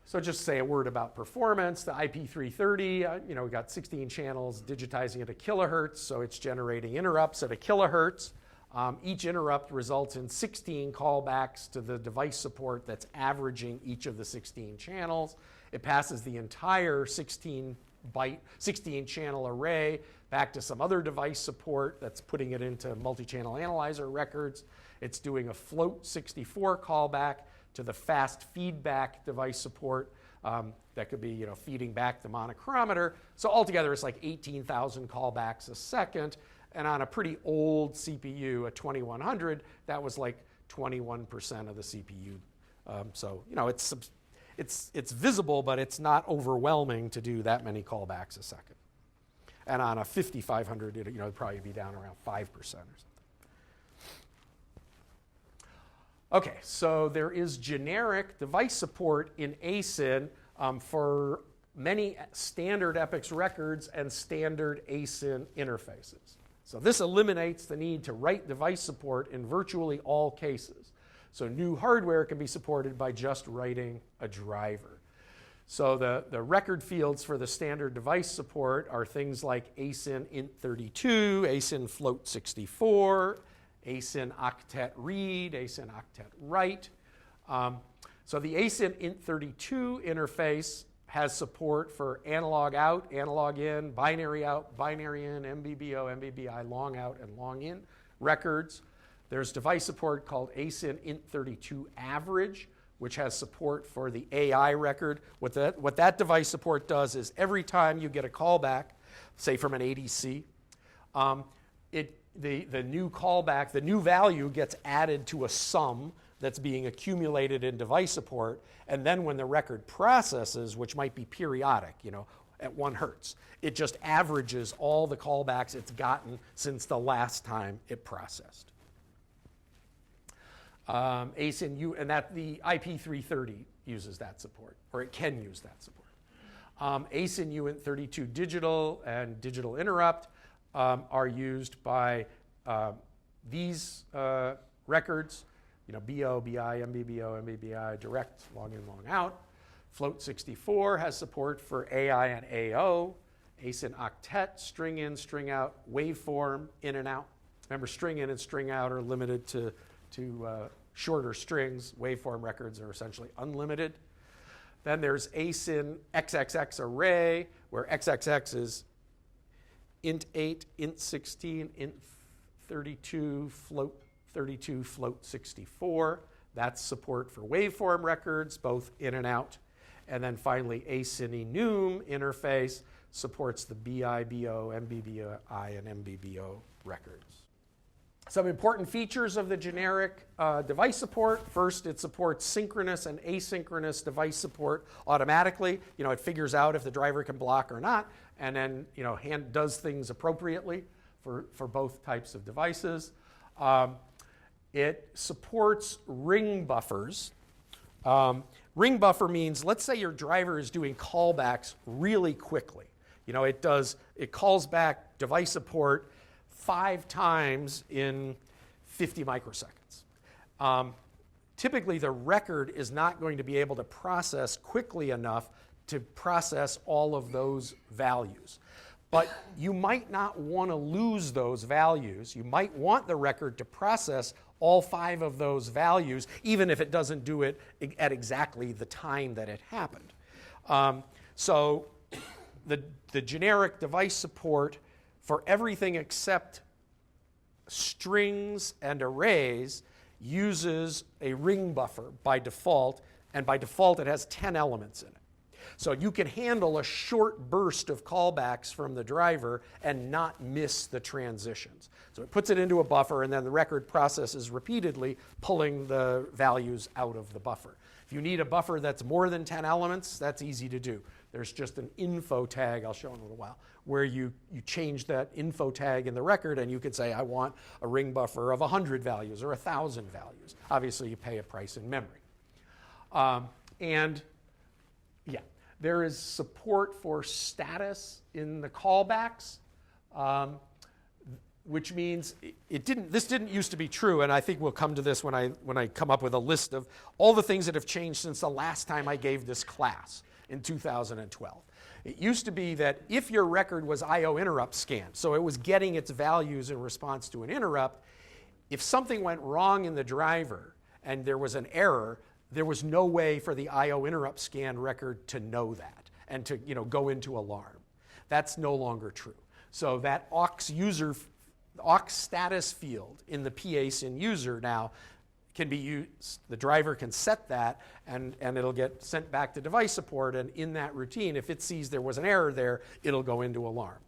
So just say a word about performance. The IP330, we got 16 channels digitizing at a kilohertz, so it's generating interrupts at a kilohertz. Each interrupt results in 16 callbacks to the device support that's averaging each of the 16 channels. It passes the entire 16 channel array back to some other device support that's putting it into multi-channel analyzer records. It's doing a float-64 callback to the fast feedback device support that could be feeding back the monochromator. So altogether it's like 18,000 callbacks a second. And on a pretty old CPU, a 2100, that was like 21% of the CPU. So it's visible, but it's not overwhelming to do that many callbacks a second. And on a 5500, it'd probably be down around 5% or something. Okay, so there is generic device support in asyn for many standard EPIX records and standard asyn interfaces. So this eliminates the need to write device support in virtually all cases. So new hardware can be supported by just writing a driver. So the record fields for the standard device support are things like asyn int32, asyn float64, asyn octet read, asyn octet write. So the asyn int32 interface has support for analog out, analog in, binary out, binary in, MBBO, MBBI, long out, and long in records. There's device support called asyn int32 average, which has support for the AI record. What that device support does is every time you get a callback, say from an ADC, the new callback, the new value gets added to a sum that's being accumulated in device support, and then when the record processes, which might be periodic, at 1 hertz, it just averages all the callbacks it's gotten since the last time it processed. Asyn, and that the IP330 uses that support, or it can use that support. Asyn uint32 digital and digital interrupt are used by these records, BO, BI, MBBO, MBBI, direct, long in, long out. Float64 has support for AI and AO. Asyn octet, string in, string out, waveform, in and out. Remember, string in and string out are limited to shorter strings. Waveform records are essentially unlimited. Then there's asyn XXX array, where XXX is int8, int16, int32, float32, float64. That's support for waveform records, both in and out. And then finally, asynenum interface supports the BI, BO, MBBI, and MBBO records. Some important features of the generic device support. First, it supports synchronous and asynchronous device support automatically. It figures out if the driver can block or not, and then does things appropriately for both types of devices. It supports ring buffers. Ring buffer means, let's say your driver is doing callbacks really quickly. It calls back device support 5 times in 50 microseconds. Typically, the record is not going to be able to process quickly enough to process all of those values. But you might not want to lose those values. You might want the record to process all 5 of those values, even if it doesn't do it at exactly the time that it happened. So the generic device support for everything except strings and arrays uses a ring buffer by default, and by default it has 10 elements in it. So you can handle a short burst of callbacks from the driver and not miss the transitions. So it puts it into a buffer, and then the record processes repeatedly, pulling the values out of the buffer. If you need a buffer that's more than 10 elements, that's easy to do. There's just an info tag, I'll show in a little while, where you change that info tag in the record, and you could say, I want a ring buffer of 100 values or 1,000 values. Obviously, you pay a price in memory. There is support for status in the callbacks, which means this didn't used to be true, and I think we'll come to this when I come up with a list of all the things that have changed since the last time I gave this class in 2012. It used to be that if your record was I/O interrupt scanned, so it was getting its values in response to an interrupt, if something went wrong in the driver and there was an error, there was no way for the I/O interrupt scan record to know that and to go into alarm. That's no longer true. So that aux status field in the PASYN user now can be used. The driver can set that, and it'll get sent back to device support, and in that routine, if it sees there was an error there, it'll go into alarm.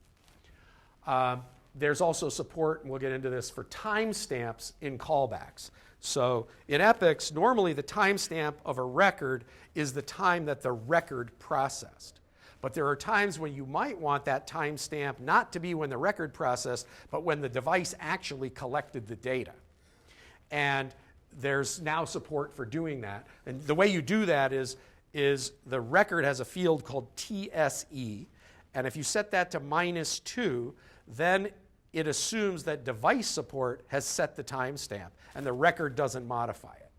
There's also support, and we'll get into this, for timestamps in callbacks. So in Epics, normally the timestamp of a record is the time that the record processed. But there are times when you might want that timestamp not to be when the record processed, but when the device actually collected the data. And there's now support for doing that. And the way you do that is the record has a field called TSE, and if you set that to -2, then it assumes that device support has set the timestamp, and the record doesn't modify it.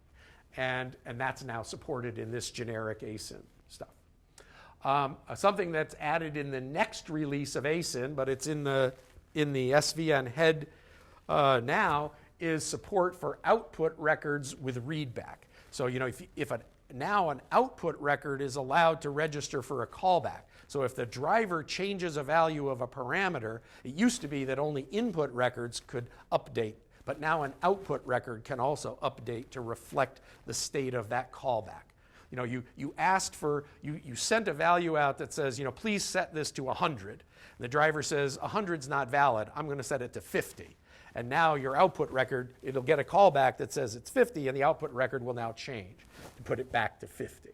And that's now supported in this generic asyn stuff. Something that's added in the next release of asyn, but it's in the SVN head now, is support for output records with readback. So if now an output record is allowed to register for a callback. So if the driver changes a value of a parameter, it used to be that only input records could update, but now an output record can also update to reflect the state of that callback. You asked for, you sent a value out that says, please set this to 100. The driver says 100's not valid, I'm going to set it to 50. And now your output record, it'll get a callback that says it's 50, and the output record will now change to put it back to 50.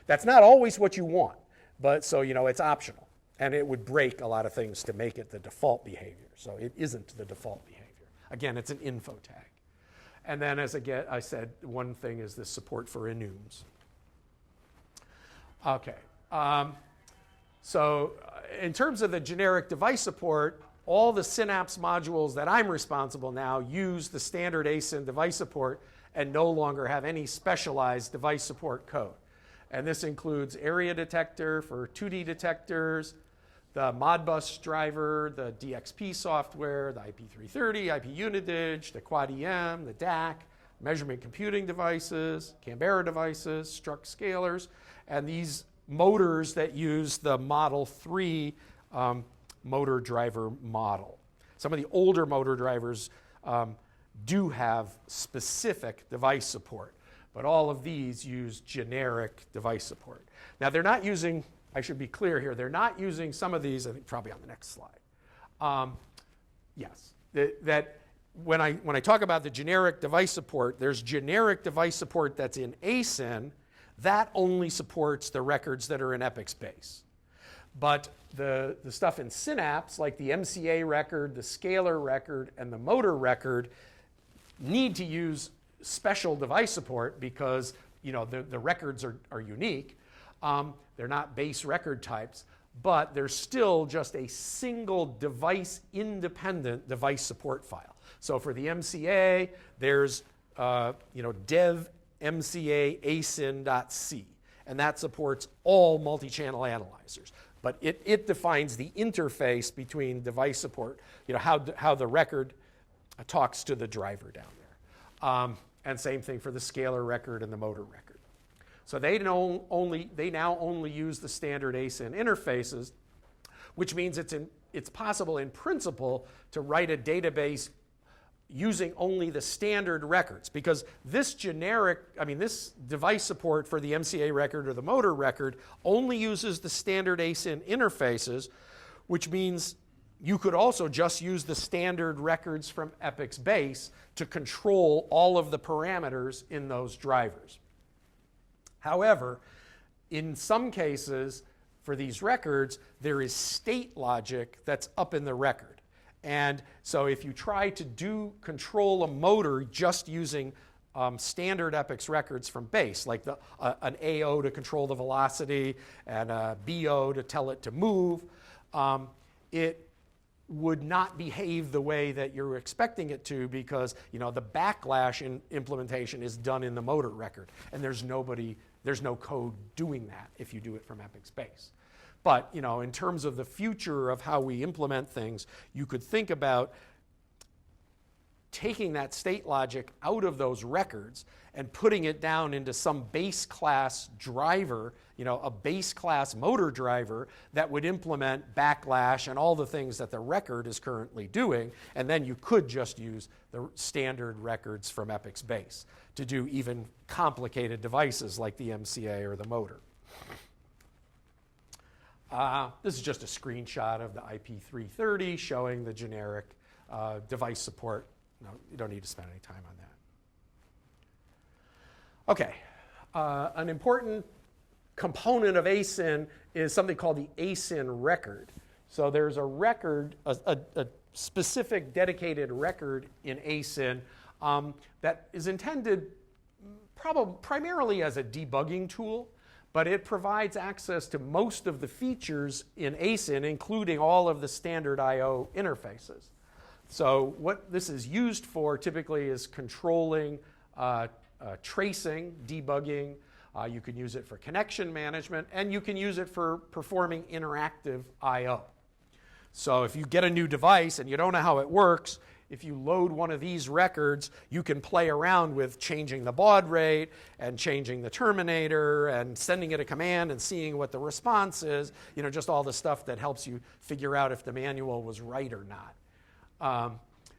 That's not always what you want, but so it's optional. And it would break a lot of things to make it the default behavior. So it isn't the default behavior. Again, it's an info tag. And then as I said, one thing is this support for enums. Okay. So in terms of the generic device support, all the Synapse modules that I'm responsible now use the standard asyn device support and no longer have any specialized device support code. And this includes area detector for 2D detectors, the Modbus driver, the DXP software, the IP330, IP Unidigi, the Quad EM, the DAC, measurement computing devices, Canberra devices, struct scalers, and these motors that use the Model 3 motor driver model. Some of the older motor drivers do have specific device support, but all of these use generic device support. Now they're not using, I should be clear here, they're not using some of these, I think probably on the next slide. Yes, that when I talk about the generic device support, there's generic device support that's in asyn, that only supports the records that are in Epic's base. But the stuff in Synapse, like the MCA record, the scalar record, and the motor record, need to use special device support because the records are unique. They're not base record types, but they're still just a single device-independent device support file. So for the MCA, there's dev MCA asyn.c, and that supports all multi-channel analyzers. But it defines the interface between device support, how the record talks to the driver down there. And same thing for the scalar record and the motor record. So they now only use the standard asyn interfaces, which means it's possible in principle to write a database using only the standard records, because this this device support for the MCA record or the motor record only uses the standard asyn interfaces, which means you could also just use the standard records from Epic's base to control all of the parameters in those drivers. However, in some cases for these records, there is state logic that's up in the record. And so if you try to control a motor just using standard Epic's records from base, like an AO to control the velocity and a BO to tell it to move, it would not behave the way that you're expecting it to, because the backlash in implementation is done in the motor record, and there's no code doing that if you do it from Epic's base. But in terms of the future of how we implement things, you could think about taking that state logic out of those records and putting it down into some base class driver, a base class motor driver that would implement backlash and all the things that the record is currently doing, and then you could just use the standard records from Epic's base to do even complicated devices like the MCA or the motor. This is just a screenshot of the IP330 showing the generic device support. No, you don't need to spend any time on that. Okay, an important component of asyn is something called the asyn record. So there's a record, a specific dedicated record in asyn that is intended primarily as a debugging tool, but it provides access to most of the features in asyn, including all of the standard I/O interfaces. So what this is used for typically is controlling tracing, debugging. You can use it for connection management, and you can use it for performing interactive I/O. So if you get a new device and you don't know how it works, if you load one of these records, you can play around with changing the baud rate and changing the terminator and sending it a command and seeing what the response is, just all the stuff that helps you figure out if the manual was right or not,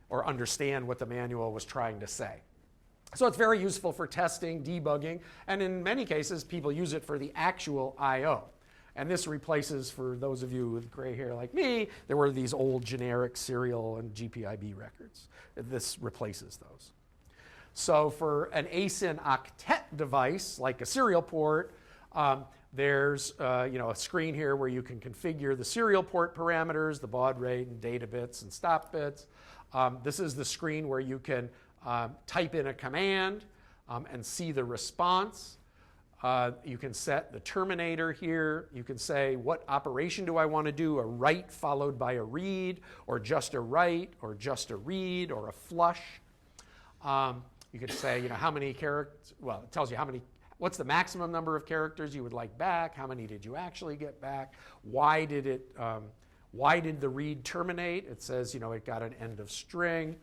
or understand what the manual was trying to say. So it's very useful for testing, debugging, and in many cases, people use it for the actual I/O. And this replaces, for those of you with gray hair like me, there were these old generic serial and GPIB records. This replaces those. So for an asyn octet device, like a serial port, there's a screen here where you can configure the serial port parameters, the baud rate and data bits and stop bits. This is the screen where you can type in a command and see the response. You can set the terminator here. You can say, what operation do I want to do? A write followed by a read, or just a write, or just a read, or a flush. You could say, how many characters, well, it tells you what's the maximum number of characters you would like back, how many did you actually get back, why did the read terminate? It says, it got an end of string.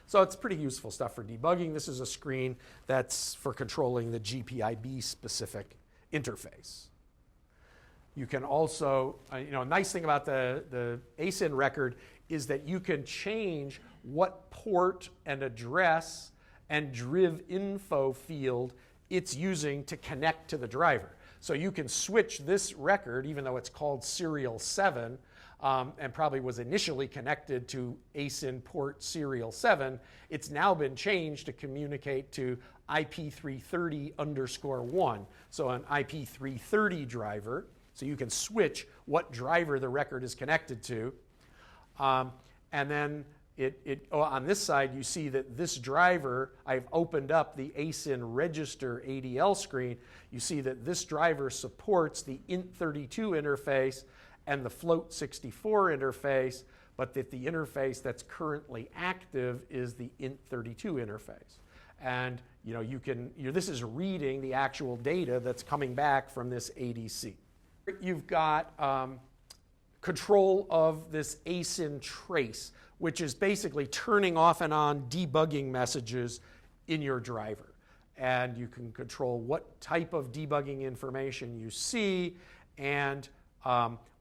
So it's pretty useful stuff for debugging. This is a screen that's for controlling the GPIB specific interface. You can also, a nice thing about the asyn record is that you can change what port and address and driv info field it's using to connect to the driver. So you can switch this record, even though it's called serial 7, and probably was initially connected to asyn port serial 7, it's now been changed to communicate to IP330_1. So an IP330 driver, so you can switch what driver the record is connected to. And then on this side, you see that this driver, I've opened up the asyn register ADL screen. You see that this driver supports the int32 interface and the float64 interface, but that the interface that's currently active is the int32 interface. And this is reading the actual data that's coming back from this ADC. You've got control of this asyn trace, which is basically turning off and on debugging messages in your driver. And you can control what type of debugging information you see, and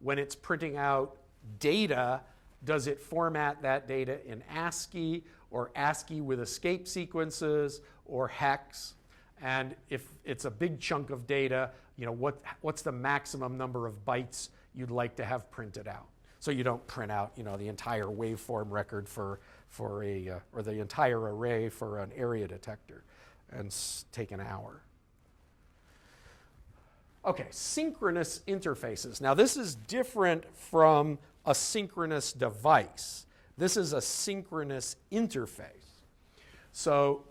when it's printing out data, does it format that data in ASCII or ASCII with escape sequences or hex? And if it's a big chunk of data, what's the maximum number of bytes you'd like to have printed out? So you don't print out, the entire waveform record for a or the entire array for an area detector and take an hour. Okay, synchronous interfaces. Now this is different from a synchronous device. This is a synchronous interface. So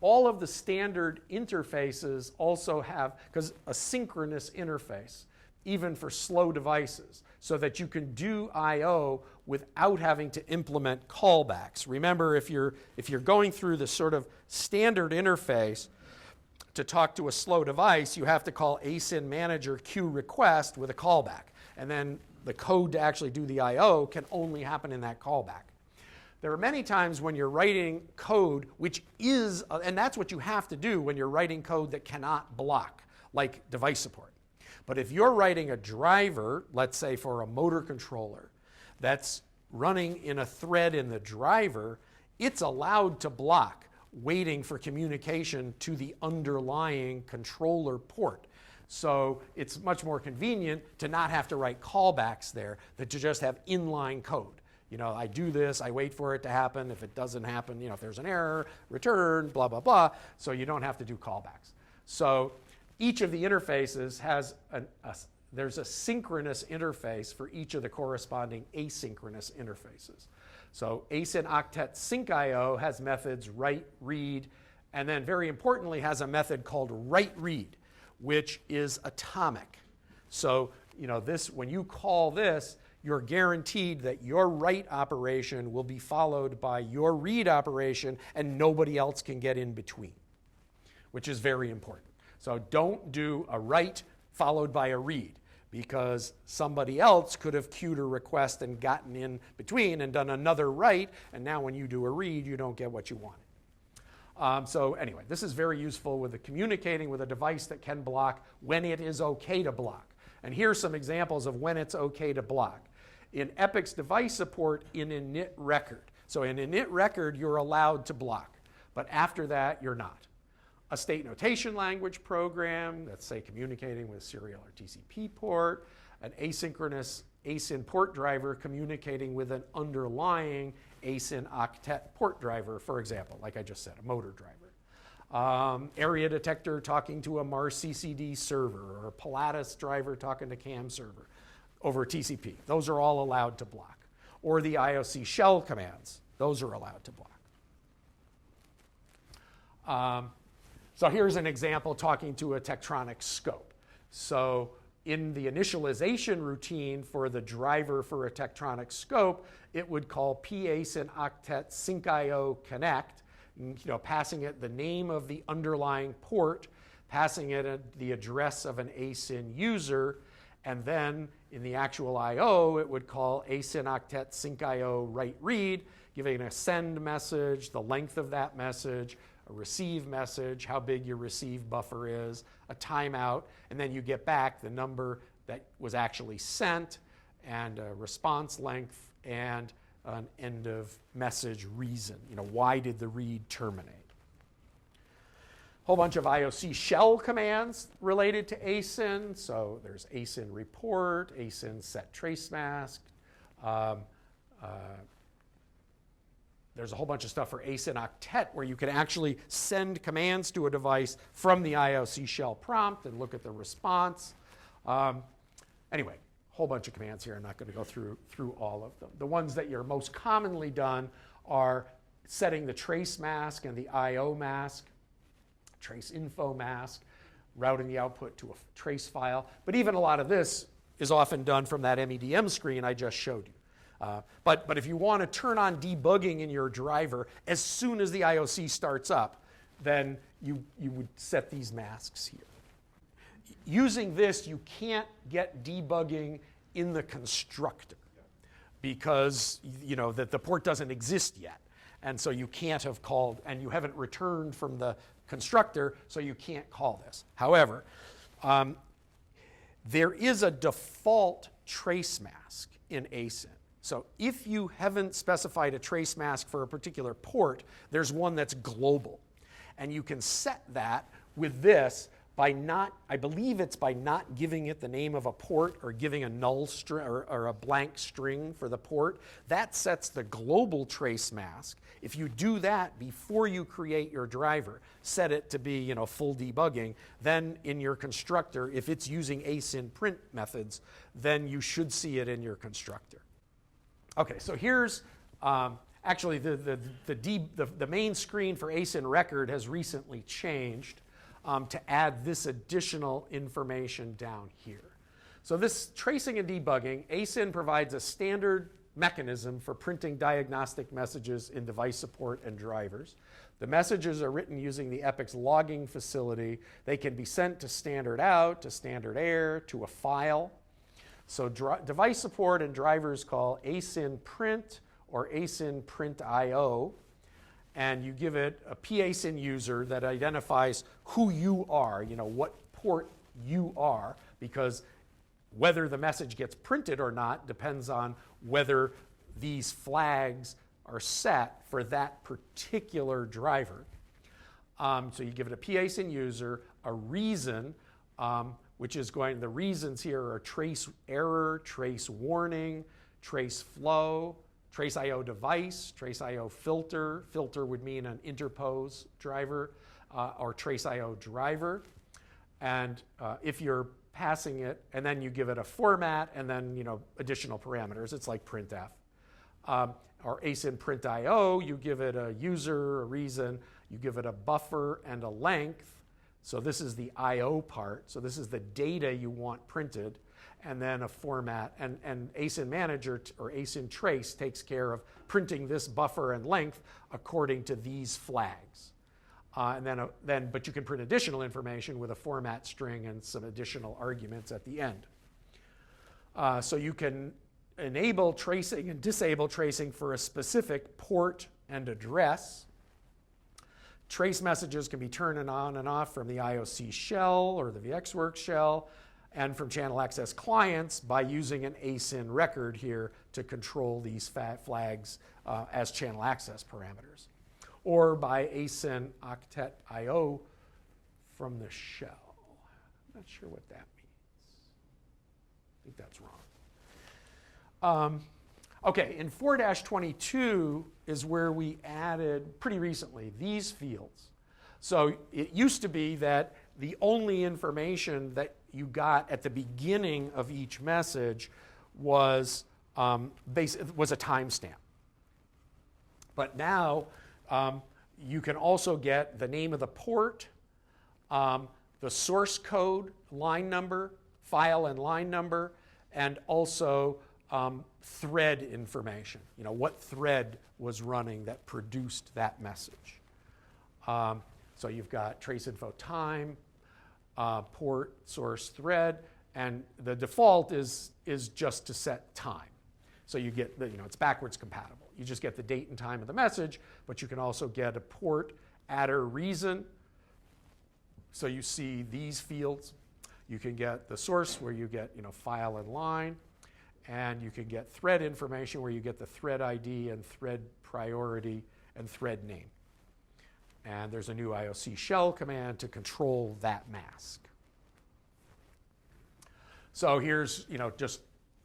all of the standard interfaces also have, because a synchronous interface, even for slow devices, so that you can do I/O without having to implement callbacks. Remember, if you're going through the sort of standard interface to talk to a slow device, you have to call asynManager-Q-request with a callback. And then the code to actually do the I/O can only happen in that callback. There are many times when you're writing code, which is, and that's what you have to do when you're writing code that cannot block, like device support. But if you're writing a driver, let's say for a motor controller, that's running in a thread in the driver, it's allowed to block, waiting for communication to the underlying controller port. So it's much more convenient to not have to write callbacks there, than to just have inline code. I do this, I wait for it to happen. If it doesn't happen, if there's an error, return, blah, blah, blah. So you don't have to do callbacks. So each of the interfaces has there's a synchronous interface for each of the corresponding asynchronous interfaces. So asyn octet sync.io has methods write, read, and then very importantly has a method called write read, which is atomic. So when you call this, you're guaranteed that your write operation will be followed by your read operation, and nobody else can get in between, which is very important. So don't do a write followed by a read, because somebody else could have queued a request and gotten in between and done another write, and now when you do a read, you don't get what you wanted. So anyway, this is very useful with communicating with a device that can block when it is okay to block. And here's some examples of when it's okay to block. In Epic's device support, in init record. So in init record, you're allowed to block, but after that, you're not. A state notation language program that's, say, communicating with serial or TCP port, an asynchronous asyn port driver communicating with an underlying asyn octet port driver, for example, like I just said, a motor driver. Area detector talking to a Mars CCD server, or a Pilatus driver talking to CAM server over TCP. Those are all allowed to block. Or the IOC shell commands, those are allowed to block. So here's an example talking to a Tektronix scope. So in the initialization routine for the driver for a Tektronix scope, it would call pasyn octet sync.io connect, passing it the name of the underlying port, passing it the address of an asyn user, and then in the actual I/O, it would call asyn octet sync.io write read, giving a send message, the length of that message, a receive message, how big your receive buffer is, a timeout, and then you get back the number that was actually sent, and a response length, and an end of message reason. Why did the read terminate? Whole bunch of IOC shell commands related to asyn. So there's asyn report, asyn set trace mask. There's a whole bunch of stuff for asyn octet where you can actually send commands to a device from the IOC shell prompt and look at the response. Anyway, a whole bunch of commands here. I'm not going to go through all of them. The ones that you're most commonly done are setting the trace mask and the IO mask, trace info mask, routing the output to a trace file. But even a lot of this is often done from that MEDM screen I just showed you. But if you want to turn on debugging in your driver as soon as the IOC starts up, then you would set these masks here. using this, you can't get debugging in the constructor because that the port doesn't exist yet. And so you can't have called, and you haven't returned from the constructor, so you can't call this. However, there is a default trace mask in asyn. So if you haven't specified a trace mask for a particular port, there's one that's global. And you can set that with this by not, I believe it's by not giving it the name of a port or giving a null string or a blank string for the port. That sets the global trace mask. If you do that before you create your driver, set it to be full debugging, then in your constructor, if it's using asyn print methods, then you should see it in your constructor. Okay, so here's actually the main screen for asyn record has recently changed to add this additional information down here. So this tracing and debugging, asyn provides a standard mechanism for printing diagnostic messages in device support and drivers. The messages are written using the Epic's logging facility. They can be sent to standard out, to standard error, to a file. So device support and drivers call asyn print or asyn print IO, and you give it a pasyn user that identifies who you are, what port you are, because whether the message gets printed or not depends on whether these flags are set for that particular driver. So you give it a pasyn user, a reason, which is the reasons here are trace error, trace warning, trace flow, trace IO device, trace IO filter. Filter would mean an interpose driver, or trace IO driver. And if you're passing it, and then you give it a format, and then additional parameters. It's like printf. Or asyn print IO, you give it a user, a reason, you give it a buffer and a length. So this is the IO part. So this is the data you want printed, and then a format. And asyn manager or asyn trace takes care of printing this buffer and length according to these flags. But you can print additional information with a format string and some additional arguments at the end. So you can enable tracing and disable tracing for a specific port and address. Trace messages can be turned on and off from the IOC shell or the VxWorks shell, and from channel access clients by using an asyn record here to control these flags as channel access parameters, or by asyn octet IO from the shell. I'm not sure what that means. I think that's wrong. Okay, in 4-22 is where we added, pretty recently, these fields. So it used to be that the only information that you got at the beginning of each message was a timestamp. But now you can also get the name of the port, the source code, line number, file and line number, and also thread information. What thread was running that produced that message. So you've got trace info time, port, source, thread, and the default is just to set time. So you get it's backwards compatible. You just get the date and time of the message, but you can also get a port, adder, reason. So you see these fields. You can get the source where you get file and line. And you can get thread information where you get the thread ID and thread priority and thread name. And there's a new IOC shell command to control that mask. So here's just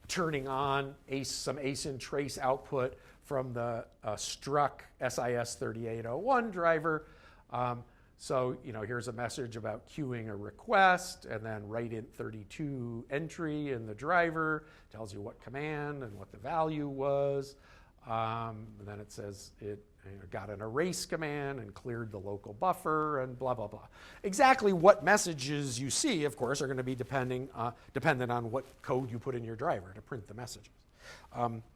turning on some asyn trace output from the struck SIS3801 driver. So here's a message about queuing a request, and then write in 32 entry in the driver, tells you what command and what the value was. And then it says it got an erase command and cleared the local buffer and blah, blah, blah. Exactly what messages you see, of course, are going to be dependent on what code you put in your driver to print the messages.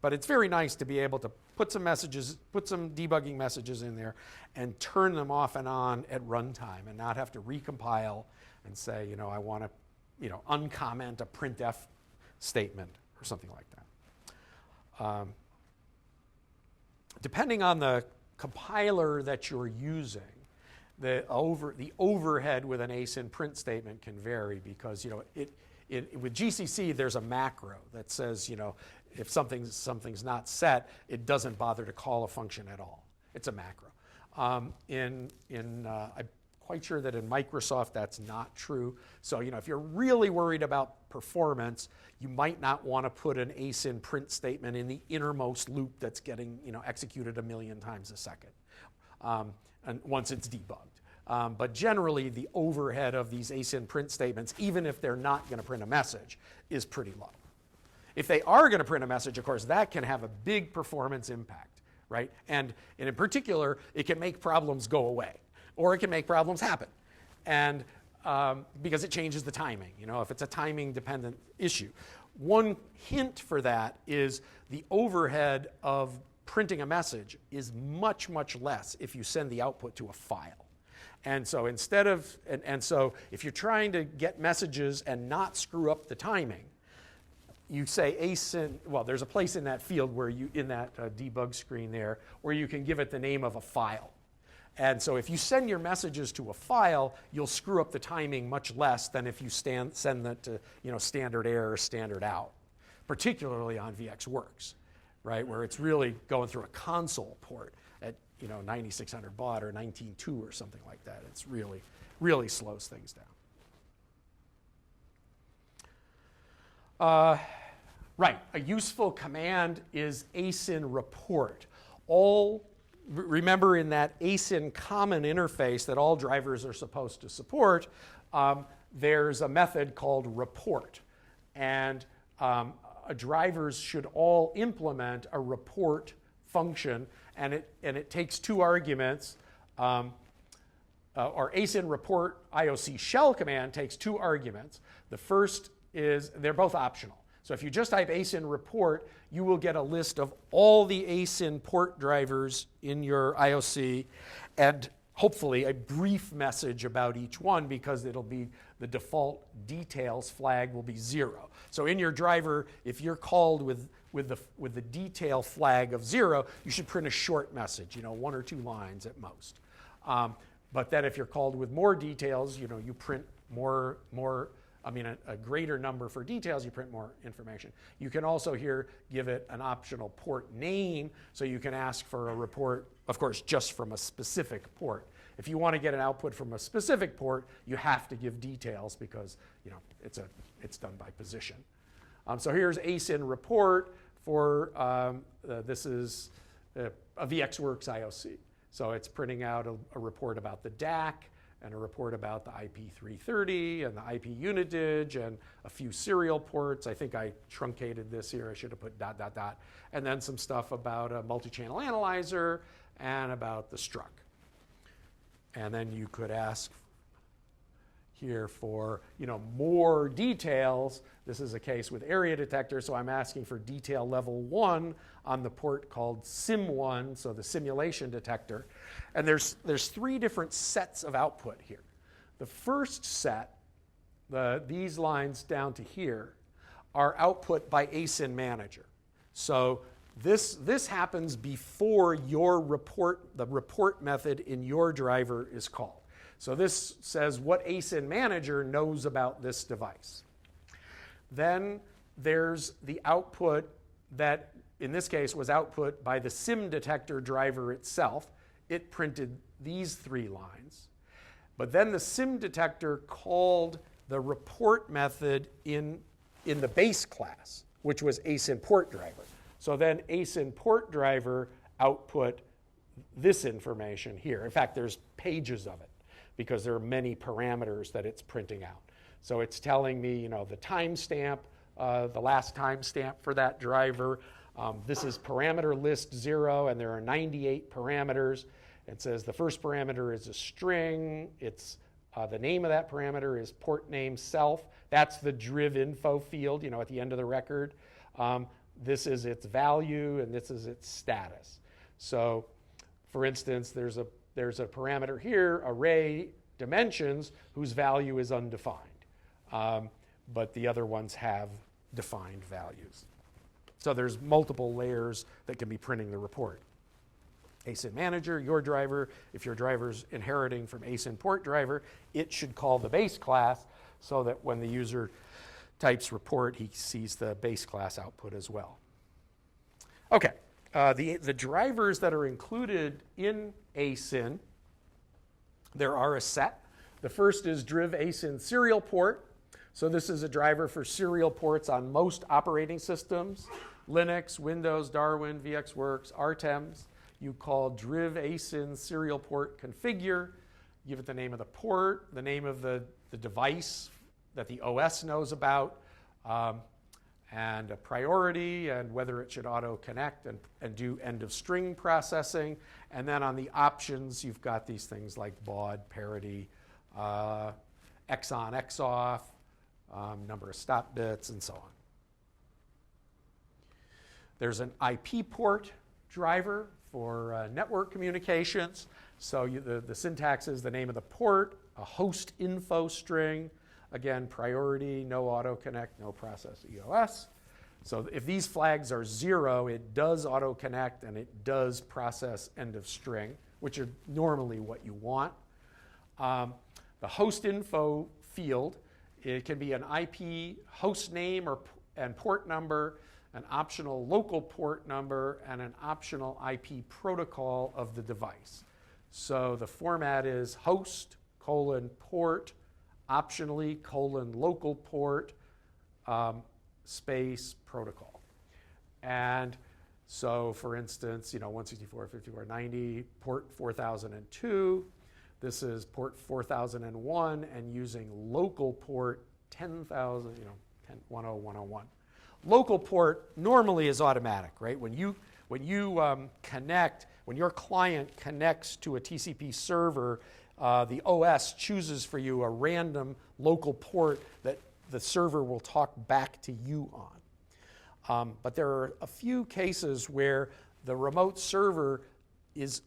But it's very nice to be able to put some debugging messages in there and turn them off and on at runtime and not have to recompile and say, I want to uncomment a printf statement or something like that. Depending on the compiler that you're using, the overhead with an asyn print statement can vary because with GCC there's a macro that says if something's not set, it doesn't bother to call a function at all. It's a macro. I'm quite sure that in Microsoft that's not true. So if you're really worried about performance, you might not want to put an asyn print statement in the innermost loop that's getting executed 1,000,000 times a second, and once it's debugged. But generally, the overhead of these asyn print statements, even if they're not going to print a message, is pretty low. If they are going to print a message, of course, that can have a big performance impact, right? And in particular, it can make problems go away, or it can make problems happen, and because it changes the timing, if it's a timing-dependent issue. One hint for that is the overhead of printing a message is much, much less if you send the output to a file. And so instead of, so if you're trying to get messages and not screw up the timing, you say asyn, well, there's a place in that field where in that debug screen there, where you can give it the name of a file. And so if you send your messages to a file, you'll screw up the timing much less than if you send that to standard error, standard out, particularly on VxWorks, right, where it's really going through a console port at 9600 baud or 19.2 or something like that. It's really, really slows things down. Right, a useful command is asyn report. Remember in that asyn common interface that all drivers are supposed to support, there's a method called report. And drivers should all implement a report function, and it takes 2 arguments. Our asyn report IOC shell command takes 2 arguments. The first is, they're both optional. So if you just type asyn report, you will get a list of all the asyn port drivers in your IOC, and hopefully a brief message about each one, because it'll be the default details flag will be 0. So in your driver, if you're called with the detail flag of 0, you should print a short message, 1 or 2 lines at most. But then if you're called with more details, you print a greater number for details, you print more information. You can also here give it an optional port name, so you can ask for a report, of course, just from a specific port. If you want to get an output from a specific port, you have to give details because it's done by position. So here's asyn report for, this is a VxWorks IOC. So it's printing out a report about the DAC, and a report about the IP330 and the IP unitage and a few serial ports. I think I truncated this here. I should have put ... And then some stuff about a multi-channel analyzer and about the struct. And then you could ask here for more details. This is a case with area detector, so I'm asking for detail level 1 on the port called sim1, so the simulation detector. And there's 3 different sets of output here. The first set, these lines down to here, are output by asynManager. So this happens before the report method in your driver is called. So this says what asynManager knows about this device. Then there's the output that, in this case, was output by the sim detector driver itself. It printed these 3 lines. But then the sim detector called the report method in the base class, which was asyn port driver. So then asyn port driver output this information here. In fact, there's pages of it, because there are many parameters that it's printing out. So it's telling me, the timestamp, the last timestamp for that driver. This is parameter list 0, and there are 98 parameters. It says the first parameter is a string. It's the name of that parameter is port name self. That's the driv info field, at the end of the record. This is its value, and this is its status. So, for instance, there's a parameter here, array dimensions, whose value is undefined. but the other ones have defined values. So there's multiple layers that can be printing the report. asynManager, your driver, if your driver's inheriting from asyn port driver, it should call the base class so that when the user types report, he sees the base class output as well. Okay, the drivers that are included in asyn, there are a set. The first is driv asyn serial port. So this is a driver for serial ports on most operating systems, Linux, Windows, Darwin, VxWorks, RTEMS. You call driv asyn serial port configure, give it the name of the port, the name of the device that the OS knows about, and a priority, and whether it should auto-connect and do end-of-string processing. And then on the options, you've got these things like baud, parity, X on, X off, number of stop bits, and so on. There's an IP port driver for network communications. So the syntax is the name of the port, a host info string, again, priority, no auto-connect, no process EOS. So if these flags are 0, it does auto-connect and it does process end of string, which are normally what you want. The host info field, it can be an IP host name and port number, an optional local port number, and an optional IP protocol of the device. So the format is host, port, optionally, local port, space, protocol. And so, for instance, 164.54.90, port 4002. This is port 4001 and using local port 10,000, 10.10101. Local port normally is automatic, right? When you connect, when your client connects to a TCP server, the OS chooses for you a random local port that the server will talk back to you on. But there are a few cases where the remote server is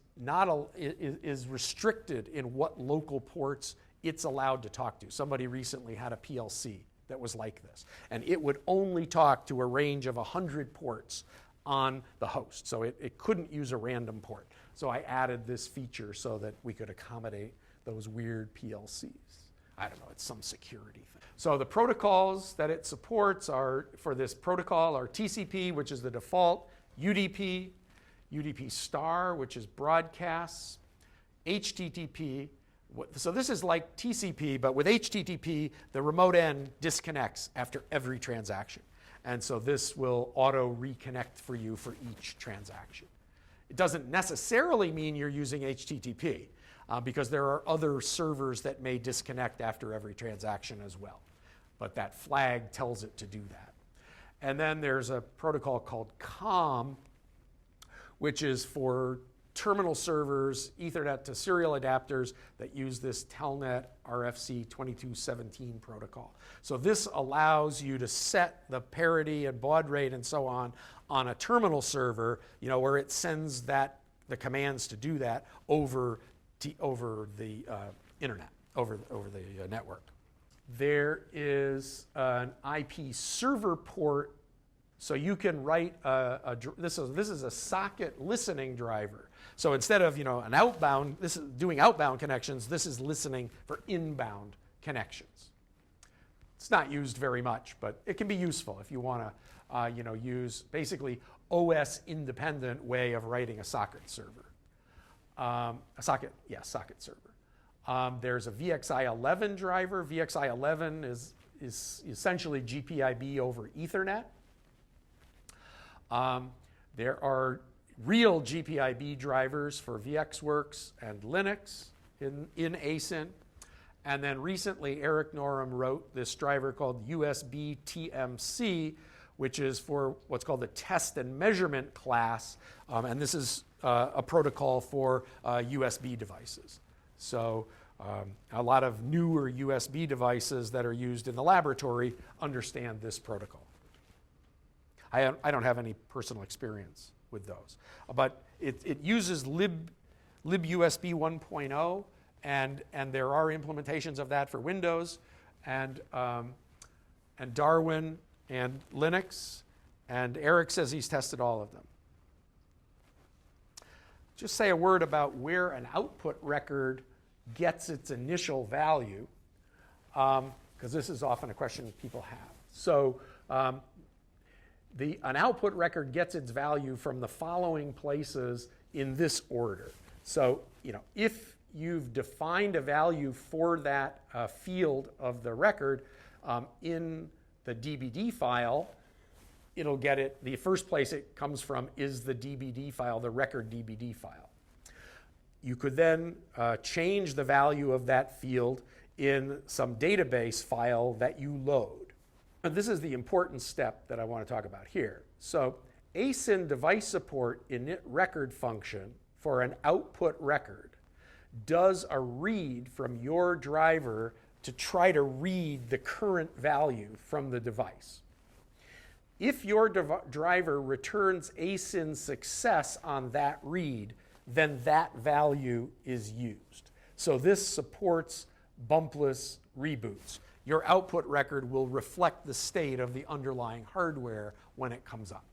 restricted in what local ports it's allowed to talk to. Somebody recently had a PLC that was like this, and it would only talk to a range of 100 ports on the host. So it couldn't use a random port. So I added this feature so that we could accommodate those weird PLCs. I don't know, it's some security thing. So the protocols that it supports are, for this protocol, are TCP, which is the default, UDP, UDP star, which is broadcasts, HTTP. So this is like TCP, but with HTTP, the remote end disconnects after every transaction. And so this will auto reconnect for you for each transaction. It doesn't necessarily mean you're using HTTP, because there are other servers that may disconnect after every transaction as well. But that flag tells it to do that. And then there's a protocol called COM, which is for terminal servers, Ethernet to serial adapters that use this Telnet RFC 2217 protocol. So this allows you to set the parity and baud rate and so on a terminal server, where it sends the commands to do that over the internet, over the network. There is an IP server port, so you can write this is a socket listening driver. So instead of an outbound, this is doing outbound connections. This is listening for inbound connections. It's not used very much, but it can be useful if you want to use basically OS independent way of writing a socket server. Socket server. There's a VXI11 driver. VXI11 is essentially GPIB over Ethernet. There are real GPIB drivers for VxWorks and Linux in asyn. And then recently, Eric Norum wrote this driver called USB TMC, which is for what's called the test and measurement class. And this is a protocol for USB devices. So a lot of newer USB devices that are used in the laboratory understand this protocol. I don't have any personal experience with those. But it uses libUSB 1.0, and there are implementations of that for Windows. And and Darwin and Linux, and Eric says he's tested all of them. Just say a word about where an output record gets its initial value, because this is often a question people have. So an output record gets its value from the following places in this order. So, if you've defined a value for that field of the record in the DBD file, it'll get it. The first place it comes from is the DBD file, the record DBD file. You could then change the value of that field in some database file that you load. And this is the important step that I want to talk about here. So asyn device support init record function for an output record does a read from your driver to try to read the current value from the device. If your driver returns asyn success on that read, then that value is used. So this supports bumpless reboots. Your output record will reflect the state of the underlying hardware when it comes up.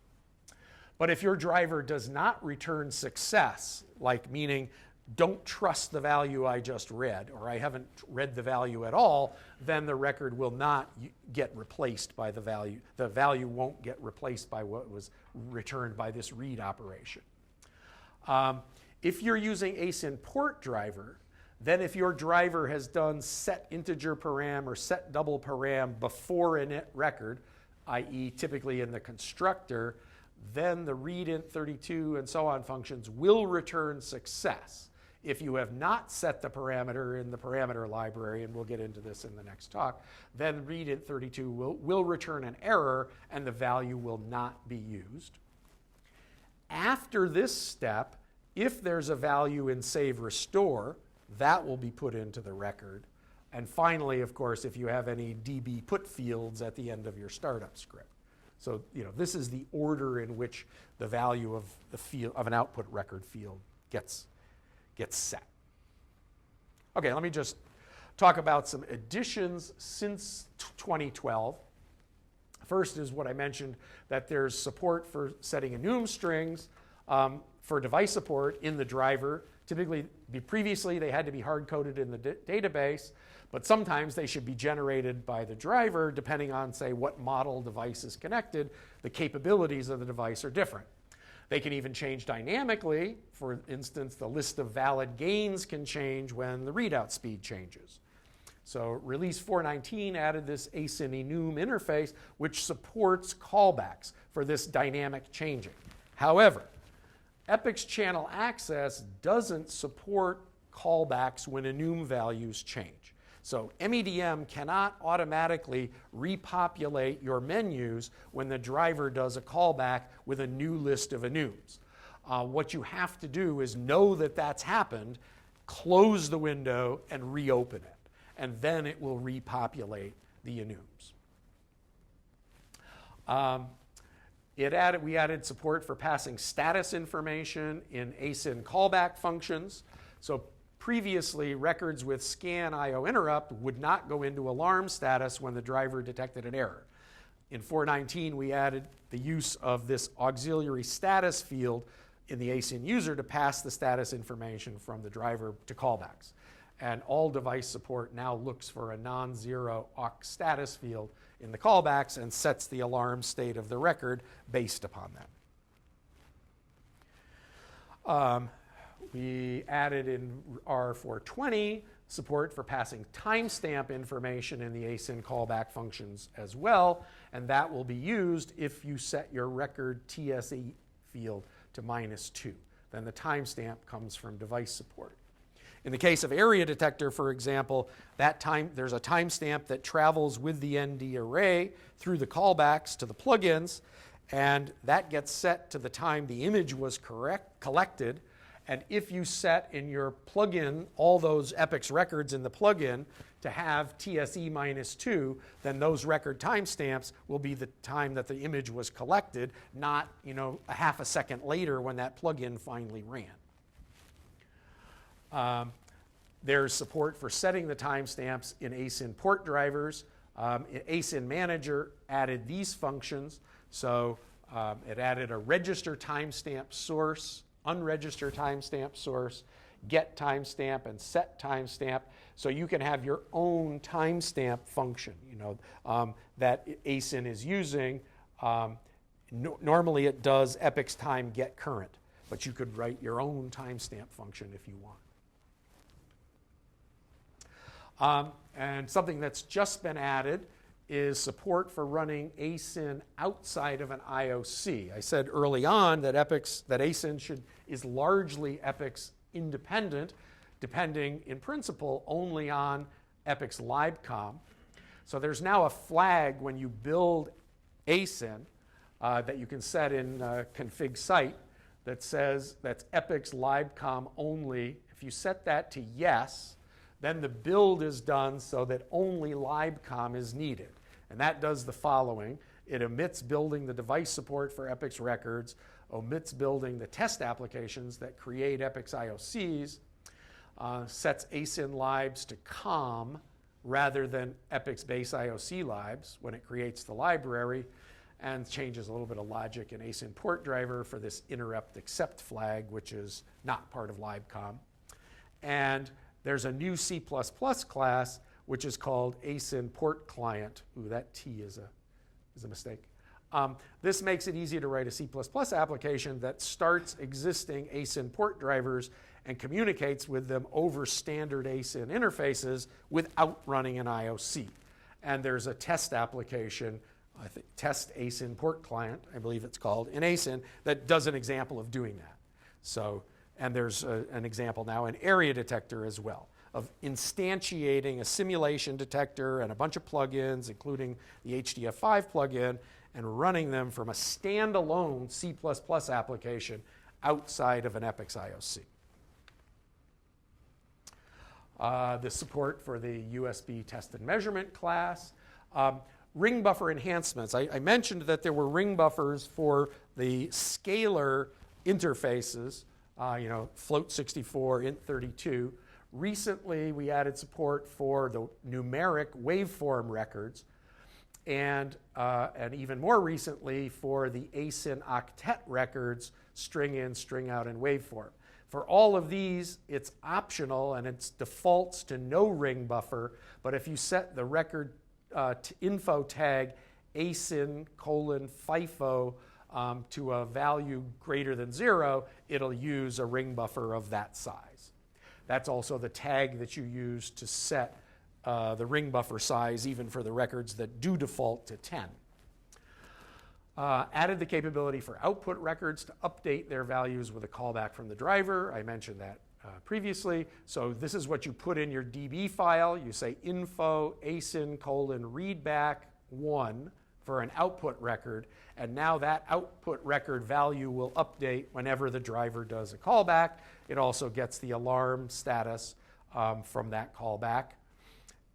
But if your driver does not return success, like meaning don't trust the value I just read, or I haven't read the value at all, then the record will not get replaced by the value. The value won't get replaced by what was returned by this read operation. If you're using asyn port driver, then if your driver has done set integer param or set double param before init record, i.e. typically in the constructor, then the readInt32 and so on functions will return success. If you have not set the parameter in the parameter library, and we'll get into this in the next talk, then readInt32 will return an error and the value will not be used. After this step, if there's a value in save restore, that will be put into the record. And finally, of course, if you have any db put fields at the end of your startup script. So, this is the order in which the value of the field of an output record field gets set. Okay, let me just talk about some additions since 2012. First is what I mentioned, that there's support for setting enum strings for device support in the driver. Typically, previously they had to be hard-coded in the database, but sometimes they should be generated by the driver depending on, say, what model device is connected. The capabilities of the device are different. They can even change dynamically. For instance, the list of valid gains can change when the readout speed changes. So release 4.19 added this asyn enum interface, which supports callbacks for this dynamic changing. However, Epic's channel access doesn't support callbacks when enum values change. So MEDM cannot automatically repopulate your menus when the driver does a callback with a new list of enums. What you have to do is know that that's happened, close the window, and reopen it. And then it will repopulate the enums. We added support for passing status information in asyn callback functions. So previously, records with scan IO interrupt would not go into alarm status when the driver detected an error. In 4.19, we added the use of this auxiliary status field in the asyn user to pass the status information from the driver to callbacks. And all device support now looks for a non-zero aux status field in the callbacks and sets the alarm state of the record based upon that. We added in R420 support for passing timestamp information in the asyn callback functions as well, and that will be used if you set your record TSE field to -2. Then the timestamp comes from device support. In the case of area detector, for example, there's a timestamp that travels with the ND array through the callbacks to the plugins, and that gets set to the time the image was collected. And if you set in your plugin all those Epic's records in the plugin to have TSE -2, then those record timestamps will be the time that the image was collected, not a half a second later when that plugin finally ran. There's support for setting the timestamps in asyn port drivers. AsynManager added these functions. So it added a register timestamp source, unregister timestamp source, get timestamp, and set timestamp. So you can have your own timestamp function, that asyn is using. Normally it does epochs time get current, but you could write your own timestamp function if you want. And something that's just been added is support for running asyn outside of an IOC. I said early on that asyn is largely epochs independent, depending in principle only on epochs libcom. So there's now a flag when you build asyn that you can set in config site that says that's epochs libcom only. If you set that to yes, then the build is done so that only libcom is needed. And that does the following. It omits building the device support for epochs records, omits building the test applications that create epochs IOCs, sets asyn libs to com rather than epochs base IOC libs when it creates the library, and changes a little bit of logic in asyn port driver for this interrupt except flag, which is not part of libcom. And there's a new C++ class which is called asyn port client. Ooh, that T is a mistake. This makes it easy to write a C++ application that starts existing asyn port drivers and communicates with them over standard asyn interfaces without running an IOC. And there's a test application, I think test asyn port client, I believe it's called, in asyn that does an example of doing that. So, and there's an example now in area detector as well, of instantiating a simulation detector and a bunch of plugins, including the HDF5 plugin, and running them from a standalone C++ application outside of an epochs IOC. The support for the USB test and measurement class. Ring buffer enhancements. I mentioned that there were ring buffers for the scalar interfaces, float64, int32. Recently, we added support for the numeric waveform records, and even more recently for the asyn octet records, string in, string out, and waveform. For all of these, it's optional and it defaults to no ring buffer, but if you set the record info tag asyn : FIFO to a value greater than 0, it'll use a ring buffer of that size. That's also the tag that you use to set the ring buffer size even for the records that do default to 10. Added the capability for output records to update their values with a callback from the driver. I mentioned that previously. So this is what you put in your DB file. You say info asyn : readback 1 for an output record. And now that output record value will update whenever the driver does a callback. It also gets the alarm status from that callback.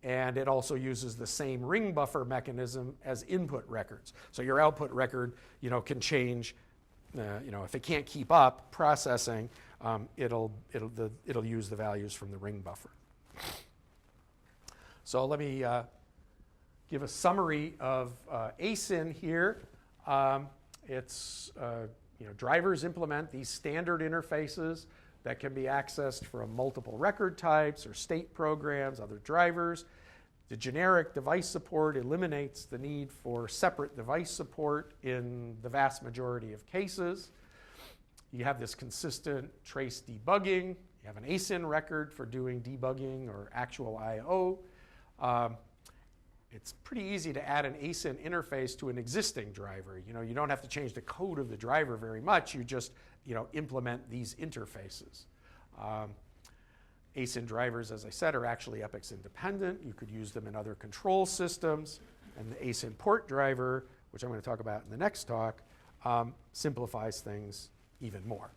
And it also uses the same ring buffer mechanism as input records. So your output record, can change. If it can't keep up processing, it'll use the values from the ring buffer. So let me give a summary of asyn here. Drivers implement these standard interfaces that can be accessed from multiple record types or state programs, other drivers. The generic device support eliminates the need for separate device support in the vast majority of cases. You have this consistent trace debugging. You have an asyn record for doing debugging or actual I/O. It's pretty easy to add an asyn interface to an existing driver. You don't have to change the code of the driver very much. You just implement these interfaces. Asyn drivers, as I said, are actually epochs independent. You could use them in other control systems. And the asyn port driver, which I'm going to talk about in the next talk, simplifies things even more.